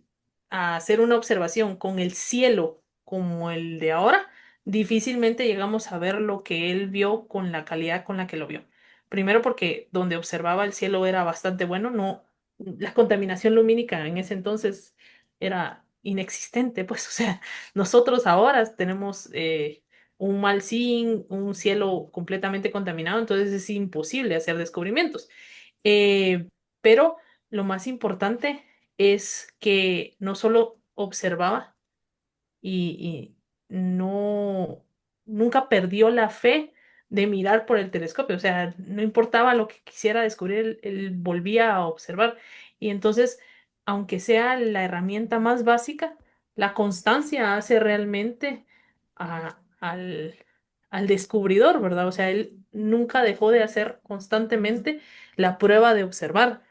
a hacer una observación con el cielo como el de ahora, difícilmente llegamos a ver lo que él vio con la calidad con la que lo vio. Primero porque donde observaba el cielo era bastante bueno, no, la contaminación lumínica en ese entonces era inexistente, pues, o sea, nosotros ahora tenemos un mal zinc, un cielo completamente contaminado, entonces es imposible hacer descubrimientos. Pero lo más importante es que no solo observaba y no, nunca perdió la fe de mirar por el telescopio, o sea, no importaba lo que quisiera descubrir, él volvía a observar. Y entonces, aunque sea la herramienta más básica, la constancia hace realmente al descubridor, ¿verdad? O sea, él nunca dejó de hacer constantemente la prueba de observar.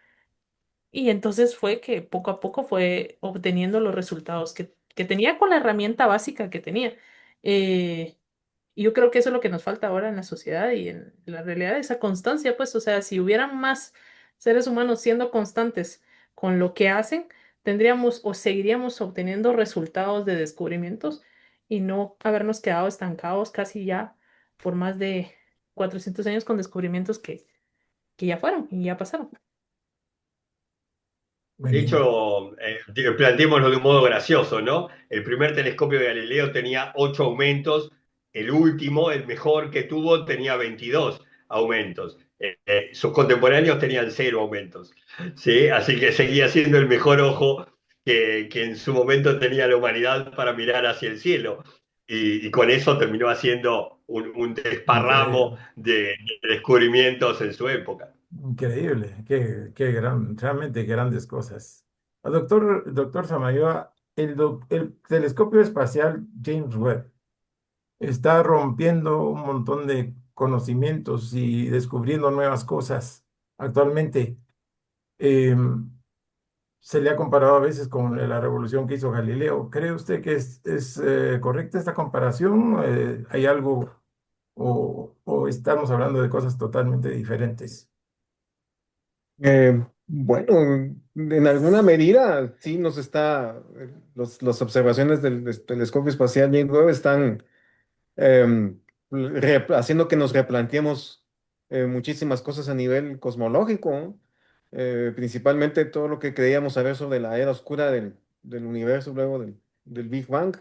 Y entonces fue que poco a poco fue obteniendo los resultados que tenía con la herramienta básica que tenía. Eh, y yo creo que eso es lo que nos falta ahora en la sociedad y en la realidad, esa constancia, pues, o sea, si hubieran más seres humanos siendo constantes con lo que hacen, tendríamos o seguiríamos obteniendo resultados de descubrimientos y no habernos quedado estancados casi ya por más de 400 años con descubrimientos que ya fueron y ya pasaron.
De
Buenísimo.
hecho, planteémoslo de un modo gracioso, ¿no? El primer telescopio de Galileo tenía 8 aumentos, el último, el mejor que tuvo, tenía 22 aumentos. Sus contemporáneos tenían 0 aumentos, ¿sí? Así que seguía siendo el mejor ojo que en su momento tenía la humanidad para mirar hacia el cielo. Y con eso terminó haciendo un
Increíble.
desparramo de descubrimientos en su época.
Increíble, realmente grandes cosas. Doctor Samayoa, el telescopio espacial James Webb está rompiendo un montón de conocimientos y descubriendo nuevas cosas. Actualmente, em, se le ha comparado a veces con la revolución que hizo Galileo. ¿Cree usted que es correcta esta comparación? ¿Hay algo o estamos hablando de cosas totalmente diferentes?
Bueno, en alguna medida sí nos está, las observaciones del telescopio espacial James Webb están haciendo que nos replanteemos muchísimas cosas a nivel cosmológico, ¿no? Principalmente todo lo que creíamos saber sobre la era oscura del universo luego del Big Bang,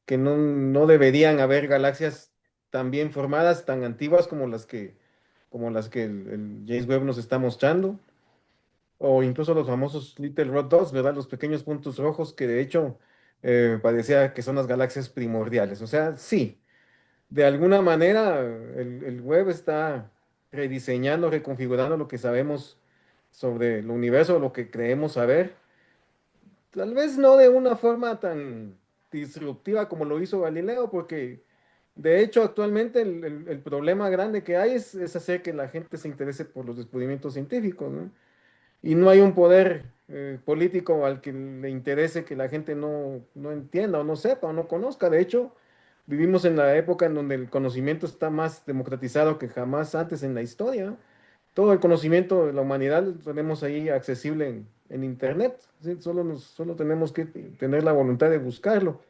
que no deberían haber galaxias tan bien formadas, tan antiguas como las que el James Webb nos está mostrando, o incluso los famosos Little Red Dots, ¿verdad? Los pequeños puntos rojos que de hecho parecía que son las galaxias primordiales. O sea, sí. De alguna manera, el web está rediseñando, reconfigurando lo que sabemos sobre el universo, lo que creemos saber. Tal vez no de una forma tan disruptiva como lo hizo Galileo, porque De hecho, actualmente el problema grande que hay es hacer que la gente se interese por los descubrimientos científicos, ¿no? Y no hay un poder político al que le interese que la gente no entienda o no sepa o no conozca. De hecho, vivimos en la época en donde el conocimiento está más democratizado que jamás antes en la historia, ¿no? Todo el conocimiento de la humanidad lo tenemos ahí accesible en Internet. ¿Sí? Solo tenemos que tener la voluntad de buscarlo.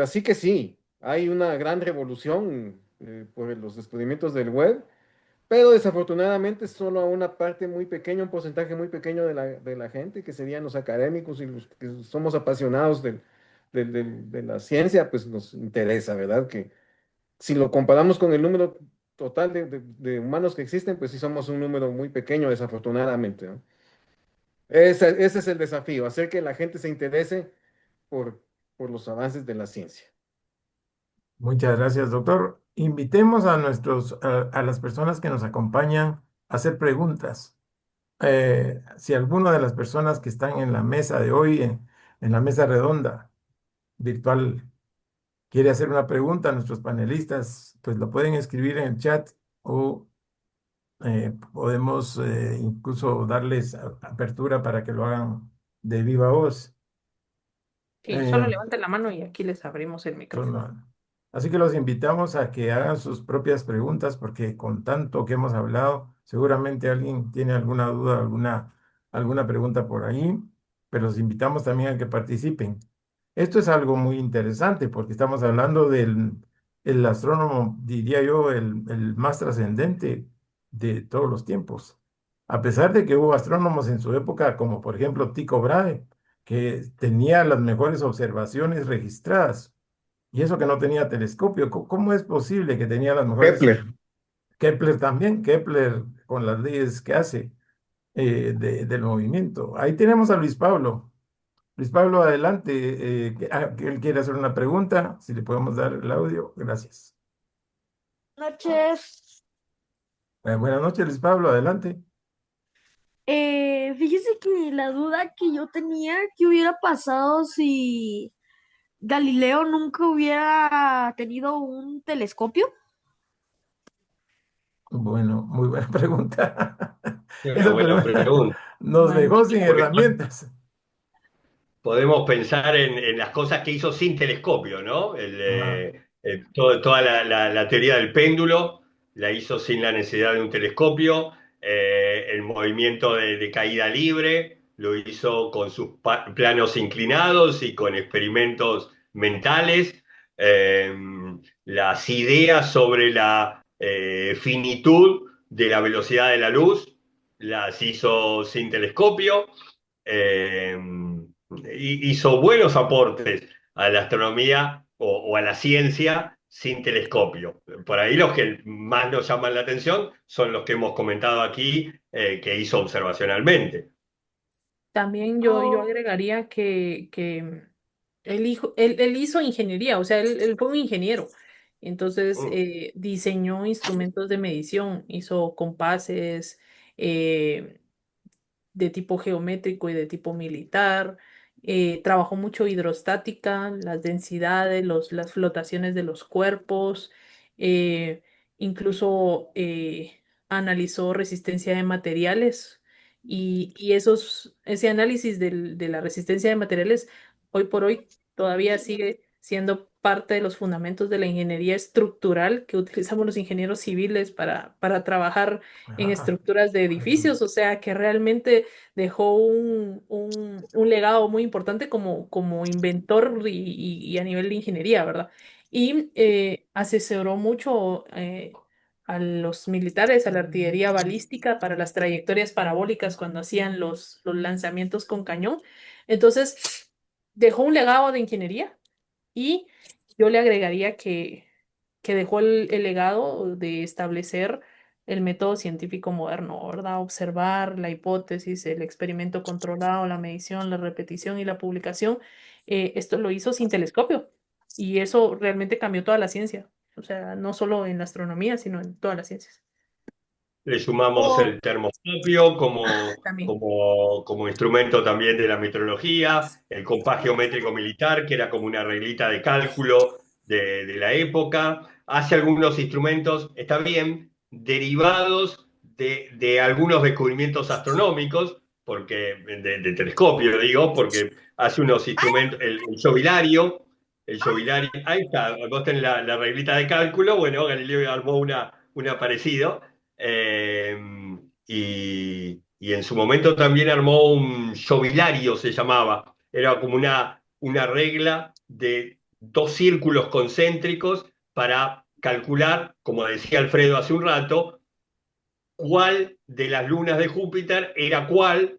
Así que sí, hay una gran revolución por los descubrimientos del web, pero desafortunadamente solo a una parte muy pequeña, un porcentaje muy pequeño de la gente, que serían los académicos y los que somos apasionados de la ciencia, pues nos interesa, ¿verdad? Que si lo comparamos con el número total de humanos que existen, pues sí somos un número muy pequeño, desafortunadamente, ¿no? Ese es el desafío, hacer que la gente se interese por, por los avances de la ciencia.
Muchas gracias, doctor. Invitemos a a las personas que nos acompañan a hacer preguntas. Si alguna de las personas que están en la mesa de hoy, en la mesa redonda virtual, quiere hacer una pregunta a nuestros panelistas, pues lo pueden escribir en el chat o podemos incluso darles apertura para que lo hagan de viva voz.
Sí,
Eh,
solo levanten la mano y aquí les abrimos el micrófono.
Así que los invitamos a que hagan sus propias preguntas porque con tanto que hemos hablado, seguramente alguien tiene alguna duda, alguna pregunta por ahí, pero los invitamos también a que participen. Esto es algo muy interesante porque estamos hablando del el astrónomo, diría yo, el más trascendente de todos los tiempos. A pesar de que hubo astrónomos en su época, como por ejemplo Tycho Brahe, que tenía las mejores observaciones registradas. Y eso que no tenía telescopio, ¿cómo es posible que tenía las mejores?
Kepler.
Kepler también, Kepler con las leyes que hace del movimiento. Ahí tenemos a Luis Pablo. Luis Pablo, adelante, que él quiere hacer una pregunta, si le podemos dar el audio, gracias.
Noches.
Buenas noches, Luis Pablo, adelante.
Fíjese que la duda que yo tenía, ¿qué hubiera pasado si Galileo nunca hubiera tenido un telescopio?
Bueno, muy buena pregunta.
Es una
Esa
buena
pregunta
pregunta,
nos dejó sin
Magnífica.
porque
herramientas.
podemos pensar en las cosas que hizo sin telescopio, ¿no?
Ajá.
Toda la teoría del péndulo la hizo sin la necesidad de un telescopio. El movimiento de caída libre lo hizo con sus planos inclinados y con experimentos mentales. Eh, las ideas sobre la finitud de la velocidad de la luz las hizo sin telescopio. eh, Hizo buenos aportes a la astronomía o a la ciencia sin telescopio. Por ahí los que más nos llaman la atención son los que hemos comentado aquí, que hizo observacionalmente.
También yo
Oh,
agregaría que él hizo ingeniería, o sea, él fue un ingeniero. Entonces,
Mm.
diseñó instrumentos de medición, hizo compases, eh, de tipo geométrico y de tipo militar. Trabajó mucho hidrostática, las densidades, las flotaciones de los cuerpos. eh, Incluso analizó resistencia de materiales y ese análisis de la resistencia de materiales hoy por hoy todavía sigue siendo parte de los fundamentos de la ingeniería estructural que utilizamos los ingenieros civiles para trabajar en
Ajá.
estructuras de edificios, o sea, que realmente dejó un legado muy importante como inventor y a nivel de ingeniería, ¿verdad? Y asesoró mucho a los militares, a la artillería balística para las trayectorias parabólicas cuando hacían los lanzamientos con cañón. Entonces, dejó un legado de ingeniería y yo le agregaría que dejó el legado de establecer el método científico moderno, ¿verdad? Observar la hipótesis, el experimento controlado, la medición, la repetición y la publicación. Esto lo hizo sin telescopio y eso realmente cambió toda la ciencia. O sea, no solo en la astronomía, sino en todas las ciencias.
Le sumamos
oh,
el termoscopio
También.
como instrumento también de la metrología, el compás geométrico militar, que era como una reglita de cálculo de la época, hace algunos instrumentos, está bien, derivados de algunos descubrimientos astronómicos, porque, de telescopio digo, porque hace unos instrumentos, el yobilario, ahí está, vos tenés la reglita de cálculo, bueno, Galileo armó una parecido, eh, y en su momento también armó un yobilario, se llamaba, era como una regla de dos círculos concéntricos para calcular, como decía Alfredo hace un rato, cuál de las lunas de Júpiter era cuál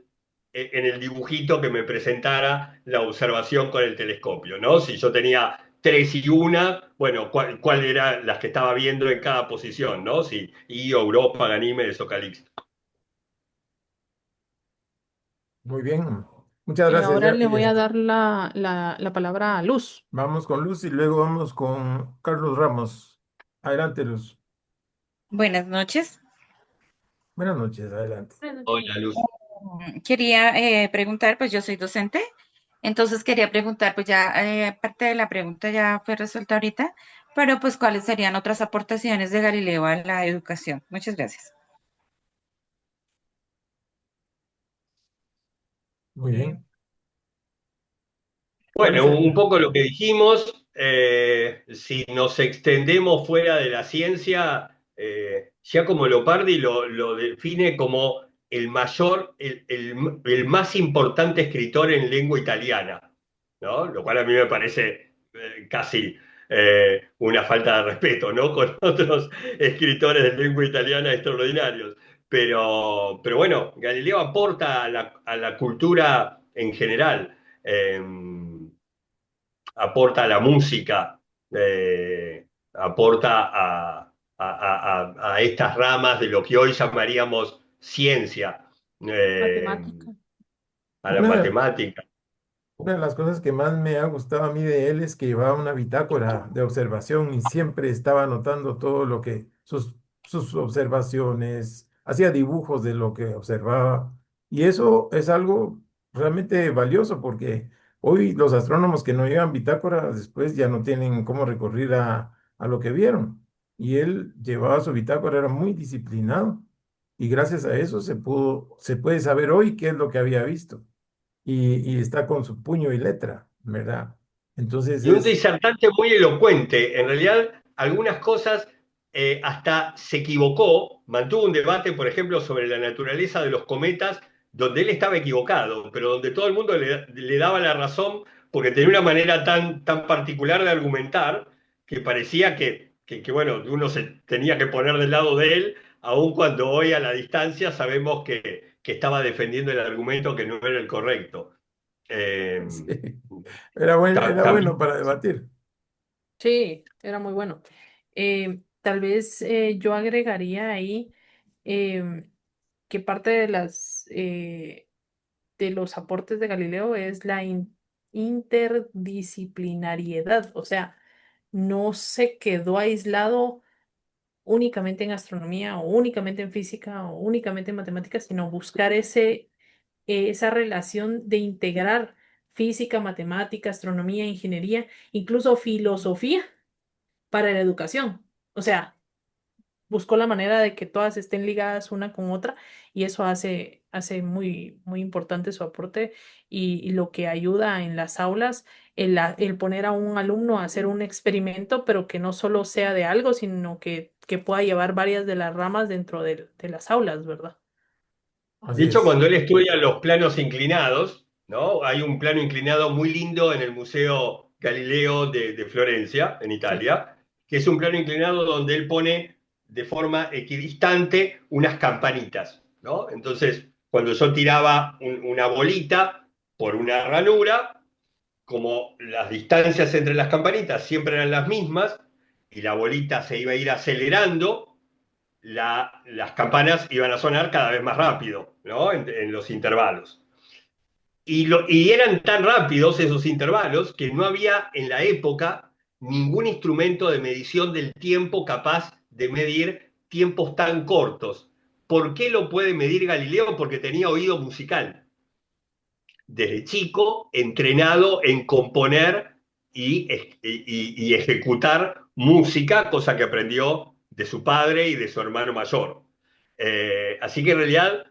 en el dibujito que me presentara la observación con el telescopio, ¿no? Si yo tenía tres y una, bueno, cuál era las que estaba viendo en cada posición, ¿no? Si Io, Europa, Ganímedes o Calixto.
Muy bien. Muchas gracias,
Ahora le
Gaby.
voy a dar la palabra a Luz.
Vamos con Luz y luego vamos con Carlos Ramos. Adelante, Luz.
Buenas noches.
Buenas noches, adelante.
Hola, Luz.
Quería preguntar, pues yo soy docente, entonces quería preguntar, pues ya parte de la pregunta ya fue resuelta ahorita, pero pues cuáles serían otras aportaciones de Galileo a la educación. Muchas gracias.
Muy bien. ¿Cuál es
Bueno, un
el?
poco lo que dijimos, si nos extendemos fuera de la ciencia, Giacomo Leopardi lo define como el mayor, el más importante escritor en lengua italiana, ¿no? Lo cual a mí me parece casi una falta de respeto, ¿no? Con otros escritores de lengua italiana extraordinarios. Pero bueno, Galileo aporta a la cultura en general. Aporta a la música, aporta a estas ramas de lo que hoy llamaríamos ciencia, eh,
Matemática.
a la
Una,
matemática.
una de las cosas que más me ha gustado a mí de él es que llevaba una bitácora de observación y siempre estaba anotando todo lo que, sus observaciones, hacía dibujos de lo que observaba. Y eso es algo realmente valioso porque hoy los astrónomos que no llevan bitácora después ya no tienen cómo recurrir a lo que vieron. Y él llevaba su bitácora, era muy disciplinado. Y gracias a eso se puede saber hoy qué es lo que había visto y está con su puño y letra, ¿verdad? Entonces
Y un
es,
disertante muy elocuente. En realidad, algunas cosas hasta se equivocó, mantuvo un debate, por ejemplo, sobre la naturaleza de los cometas, donde él estaba equivocado, pero donde todo el mundo le daba la razón porque tenía una manera tan particular de argumentar que parecía bueno, uno se tenía que poner del lado de él, aun cuando hoy a la distancia sabemos que estaba defendiendo el argumento que no era el correcto. Eh,
sí, era bueno
También.
para debatir.
Sí, era muy bueno. Tal vez yo agregaría ahí em, que parte de de los aportes de Galileo es la interdisciplinariedad, o sea, no se quedó aislado únicamente en astronomía o únicamente en física o únicamente en matemáticas, sino buscar esa relación de integrar física, matemática, astronomía, ingeniería, incluso filosofía para la educación. O sea, buscó la manera de que todas estén ligadas una con otra y eso hace muy importante su aporte y lo que ayuda en las aulas, el poner a un alumno a hacer un experimento, pero que no solo sea de algo, sino que pueda llevar varias de las ramas dentro de las aulas, ¿verdad?
Así
De hecho,
es.
cuando él estudia los planos inclinados, ¿no? Hay un plano inclinado muy lindo en el Museo Galileo de Florencia, en
Sí.
Italia, que es un plano inclinado donde él pone de forma equidistante unas campanitas, ¿no? Entonces, cuando yo tiraba una bolita por una ranura, como las distancias entre las campanitas siempre eran las mismas y la bolita se iba a ir acelerando, las campanas iban a sonar cada vez más rápido, ¿no? En los intervalos. Y eran tan rápidos esos intervalos que no había en la época ningún instrumento de medición del tiempo capaz de medir tiempos tan cortos. ¿Por qué lo puede medir Galileo? Porque tenía oído musical. Desde chico, entrenado en componer y ejecutar música, cosa que aprendió de su padre y de su hermano mayor. Así que en realidad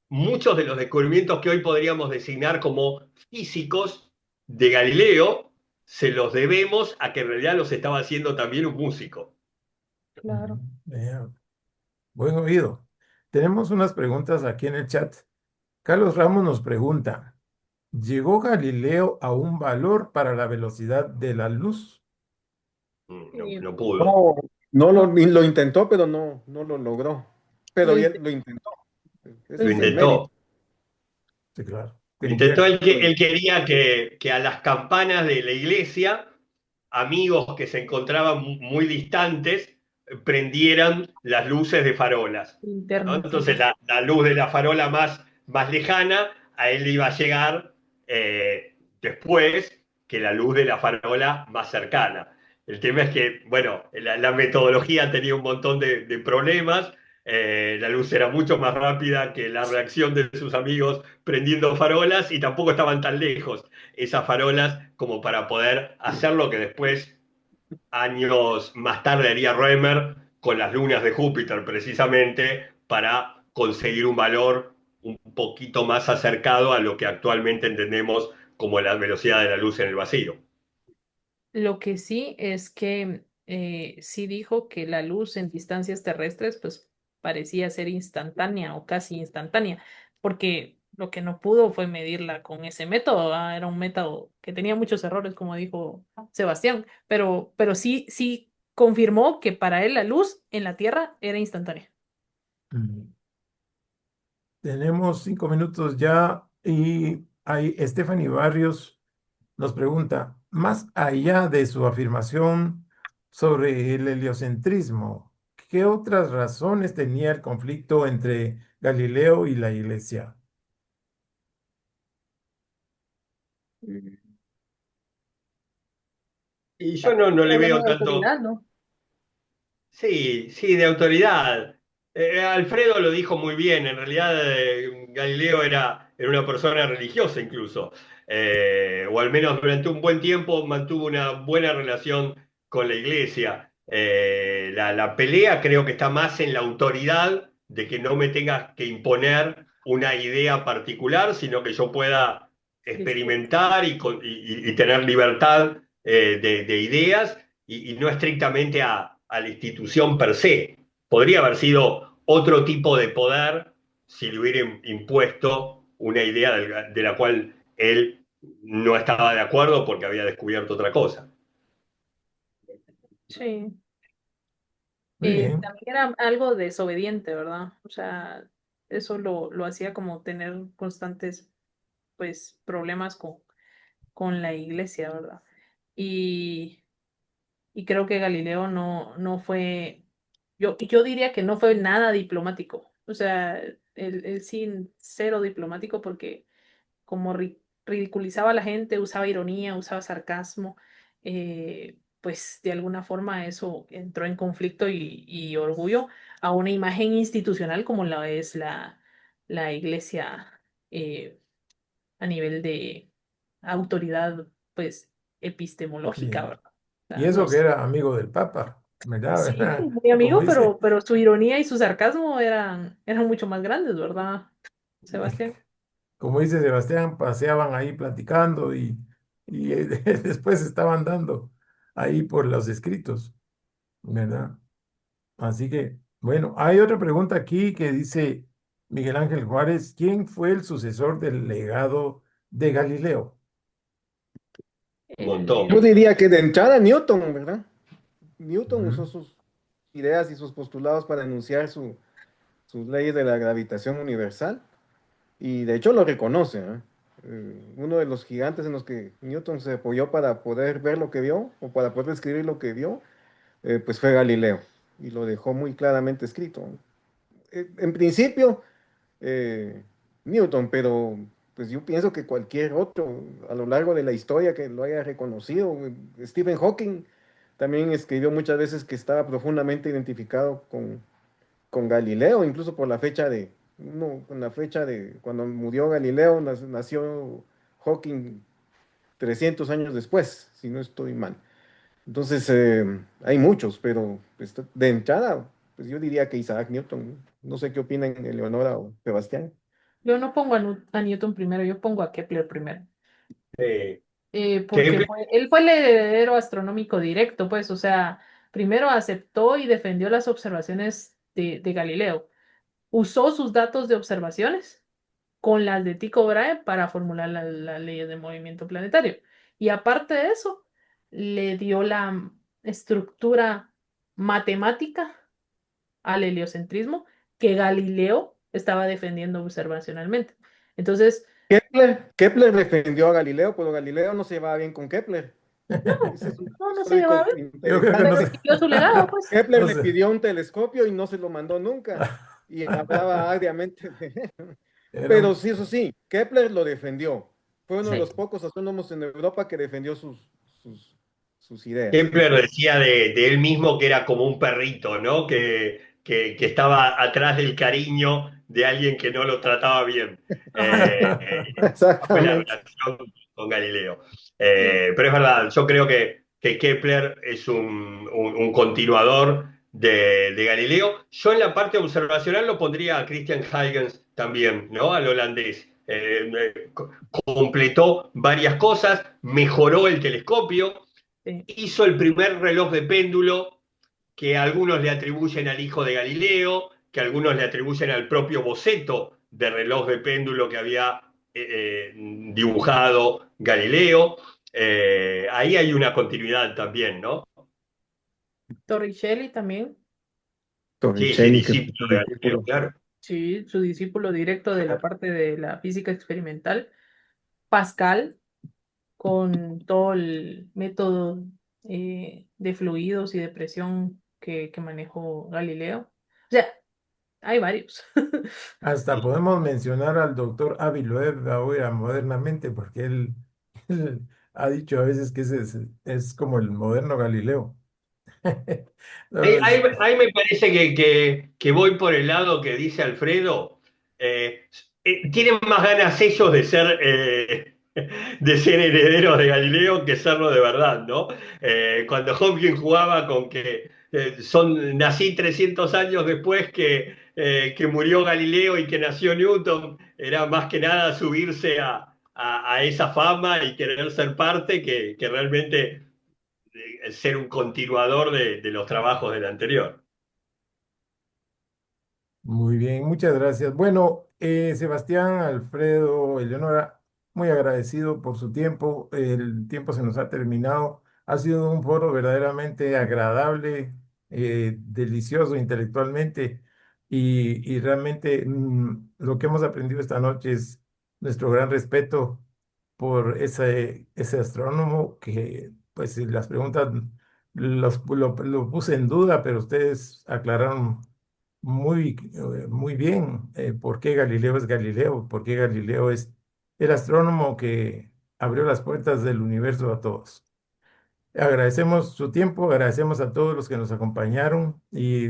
muchos de los descubrimientos que hoy podríamos designar como físicos de Galileo se los debemos a que en realidad los estaba haciendo también un músico.
Claro.
Vea, buen oído. Tenemos unas preguntas aquí en el chat. Carlos Ramos nos pregunta, ¿llegó Galileo a un valor para la velocidad de la luz?
No,
Eh,
no pudo.
No, no lo,
no,
lo intentó, pero no lo logró.
lo,
Pero ya
inte-
lo intentó.
lo
Ese
Lo
es el
intentó.
mérito.
intentó.
Sí, claro.
Lo intentó,
Quería.
él quería que a las campanas de la iglesia, amigos que se encontraban muy distantes, prendieran las luces de farolas, ¿no?
Interno, sí.
Entonces la luz de la farola más lejana a él le iba a llegar después que la luz de la farola más cercana. El tema es que, bueno, la metodología tenía un montón de problemas. La luz era mucho más rápida que la reacción de sus amigos prendiendo farolas y tampoco estaban tan lejos esas farolas como para poder hacer lo que después, años más tarde, haría Römer con las lunas de Júpiter, precisamente para conseguir un valor un poquito más acercado a lo que actualmente entendemos como la velocidad de la luz en el vacío.
Lo que sí es que sí dijo que la luz en distancias terrestres pues parecía ser instantánea o casi instantánea, porque lo que no pudo fue medirla con ese método, ¿va? Era un método que tenía muchos errores, como dijo Sebastián, pero sí, sí confirmó que para él la luz en la Tierra era instantánea.
Mm, Tenemos 5 minutos ya y hay Stephanie Barrios nos pregunta, más allá de su afirmación sobre el heliocentrismo, ¿qué otras razones tenía el conflicto entre Galileo y la Iglesia?
Mm.
Y yo
También
no le
problema
veo
de
tanto.
autoridad, ¿no?
Sí, sí, de autoridad. Alfredo lo dijo muy bien, en realidad Galileo era una persona religiosa incluso, o al menos durante un buen tiempo mantuvo una buena relación con la iglesia. La pelea creo que está más en la autoridad de que no me tengas que imponer una idea particular, sino que yo pueda
Disculpe.
experimentar y tener libertad de ideas y no estrictamente a la institución per se. Podría haber sido otro tipo de poder si le hubiera impuesto una idea de la cual él no estaba de acuerdo porque había descubierto otra cosa.
Sí.
Muy bien.
También era algo desobediente, ¿verdad? O sea, eso lo hacía como tener constantes, pues, problemas con la iglesia, ¿verdad? Y, y creo que Galileo no fue, yo diría que no fue nada diplomático. O sea, él sí, cero diplomático porque como ridiculizaba a la gente, usaba ironía, usaba sarcasmo, pues de alguna forma eso entró en conflicto y orgullo a una imagen institucional como la es la iglesia eh, a nivel de autoridad, pues epistemológica,
Sí.
¿verdad? O
Y
sea,
eso
no
que
sé.
era amigo del Papa, ¿verdad?
Sí,
¿Verdad?
muy
Como
amigo,
dice,
pero su ironía y su sarcasmo eran mucho más grandes, ¿verdad, Sebastián?
como dice Sebastián, paseaban ahí platicando y después estaban dando ahí por los escritos, ¿verdad? Así que, bueno, hay otra pregunta aquí que dice Miguel Ángel Juárez, ¿quién fue el sucesor del legado de Galileo?
Un
El,
Yo
montón.
diría que de entrada Newton, ¿verdad? Newton
Ujú.
usó sus ideas y sus postulados para enunciar sus leyes de la gravitación universal y de hecho lo reconoce, ¿eh? Uno de los gigantes en los que Newton se apoyó para poder ver lo que vio o para poder describir lo que vio, pues fue Galileo y lo dejó muy claramente escrito. En principio, eh, Newton, pero pues yo pienso que cualquier otro a lo largo de la historia que lo haya reconocido, Stephen Hawking también escribió muchas veces que estaba profundamente identificado con Galileo, incluso por la fecha con la fecha de cuando murió Galileo, nació Hawking 300 años después, si no estoy mal. Entonces, hay muchos, pero pues, de entrada, pues yo diría que Isaac Newton. No sé qué opinan Eleonora o Sebastián.
Yo no pongo a Newton primero, yo pongo a Kepler primero.
Eh,
Porque
Kepler,
él fue el heredero astronómico directo, pues, o sea, primero aceptó y defendió las observaciones de Galileo. Usó sus datos de observaciones con las de Tycho Brahe para formular las leyes de movimiento planetario. Y aparte de eso, le dio la estructura matemática al heliocentrismo que Galileo estaba defendiendo observacionalmente. Entonces,
Kepler defendió a Galileo, pero Galileo no se llevaba bien con Kepler. Ese es un dato
no se llevaba
histórico
bien,
Yo creo que no
pero
interesante.
sé,
siguió su legado, pues.
Kepler
no
le
sé.
pidió un telescopio y no se lo mandó nunca. Y hablaba agriamente de él.
Era
Pero
un-
sí, eso sí, Kepler lo defendió. Fue uno de
Sí.
los pocos astrónomos en Europa que defendió sus, sus ideas.
Kepler decía de él mismo que era como un perrito, ¿no? Que estaba atrás del cariño de alguien que no lo trataba bien. Fue la
Exactamente.
relación con Galileo. Pero es verdad, yo creo que Kepler es un continuador de Galileo. Yo en la parte observacional lo pondría a Christian Huygens también, ¿no? Al holandés. Completó varias cosas, mejoró el telescopio,
Sí.
hizo el primer reloj de péndulo que algunos le atribuyen al hijo de Galileo, que algunos le atribuyen al propio boceto de reloj de péndulo que había dibujado Galileo. Ahí hay una continuidad también, ¿no?
Torricelli también,
Sí, sí,
Torricelli, que fue su
discípulo de Galileo,
discípulo.
claro.
sí, su discípulo directo de la parte de la física experimental. Pascal, con todo el método de fluidos y de presión que manejó Galileo. O sea, hay varios.
Hasta podemos mencionar al doctor Avi Loeb ahora modernamente, porque él ha dicho a veces que ese es como el moderno Galileo.
Ahí,
Entonces,
ahí- ahí me parece que voy por el lado que dice Alfredo. Eh, Tienen más ganas ellos de ser herederos de Galileo que serlo de verdad, ¿no? Cuando Hopkins jugaba con que nací 300 años después que murió Galileo y que nació Newton, era más que nada subirse a esa fama y querer ser parte que realmente ser un continuador de los trabajos del anterior.
muy bien, muchas gracias. Bueno, Sebastián, Alfredo, Eleonora, muy agradecido por su tiempo. El tiempo se nos ha terminado. Ha sido un foro verdaderamente agradable, delicioso intelectualmente y realmente lo que hemos aprendido esta noche es nuestro gran respeto por ese astrónomo que, pues, las preguntas lo puse en duda, pero ustedes aclararon muy bien, por qué Galileo es Galileo, por qué Galileo es el astrónomo que abrió las puertas del universo a todos. Agradecemos su tiempo, agradecemos a todos los que nos acompañaron y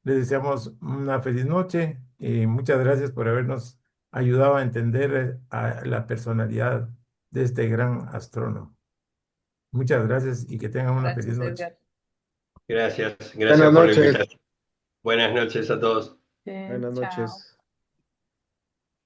les deseamos una feliz noche y muchas gracias por habernos ayudado a entender a la personalidad de este gran astrónomo. Muchas gracias y que tengan una feliz
Gracias,
noche.
Edgar.
Gracias,
Buenas
gracias por la
noches.
invitación. Buenas noches a todos.
Buenas
Chao.
noches.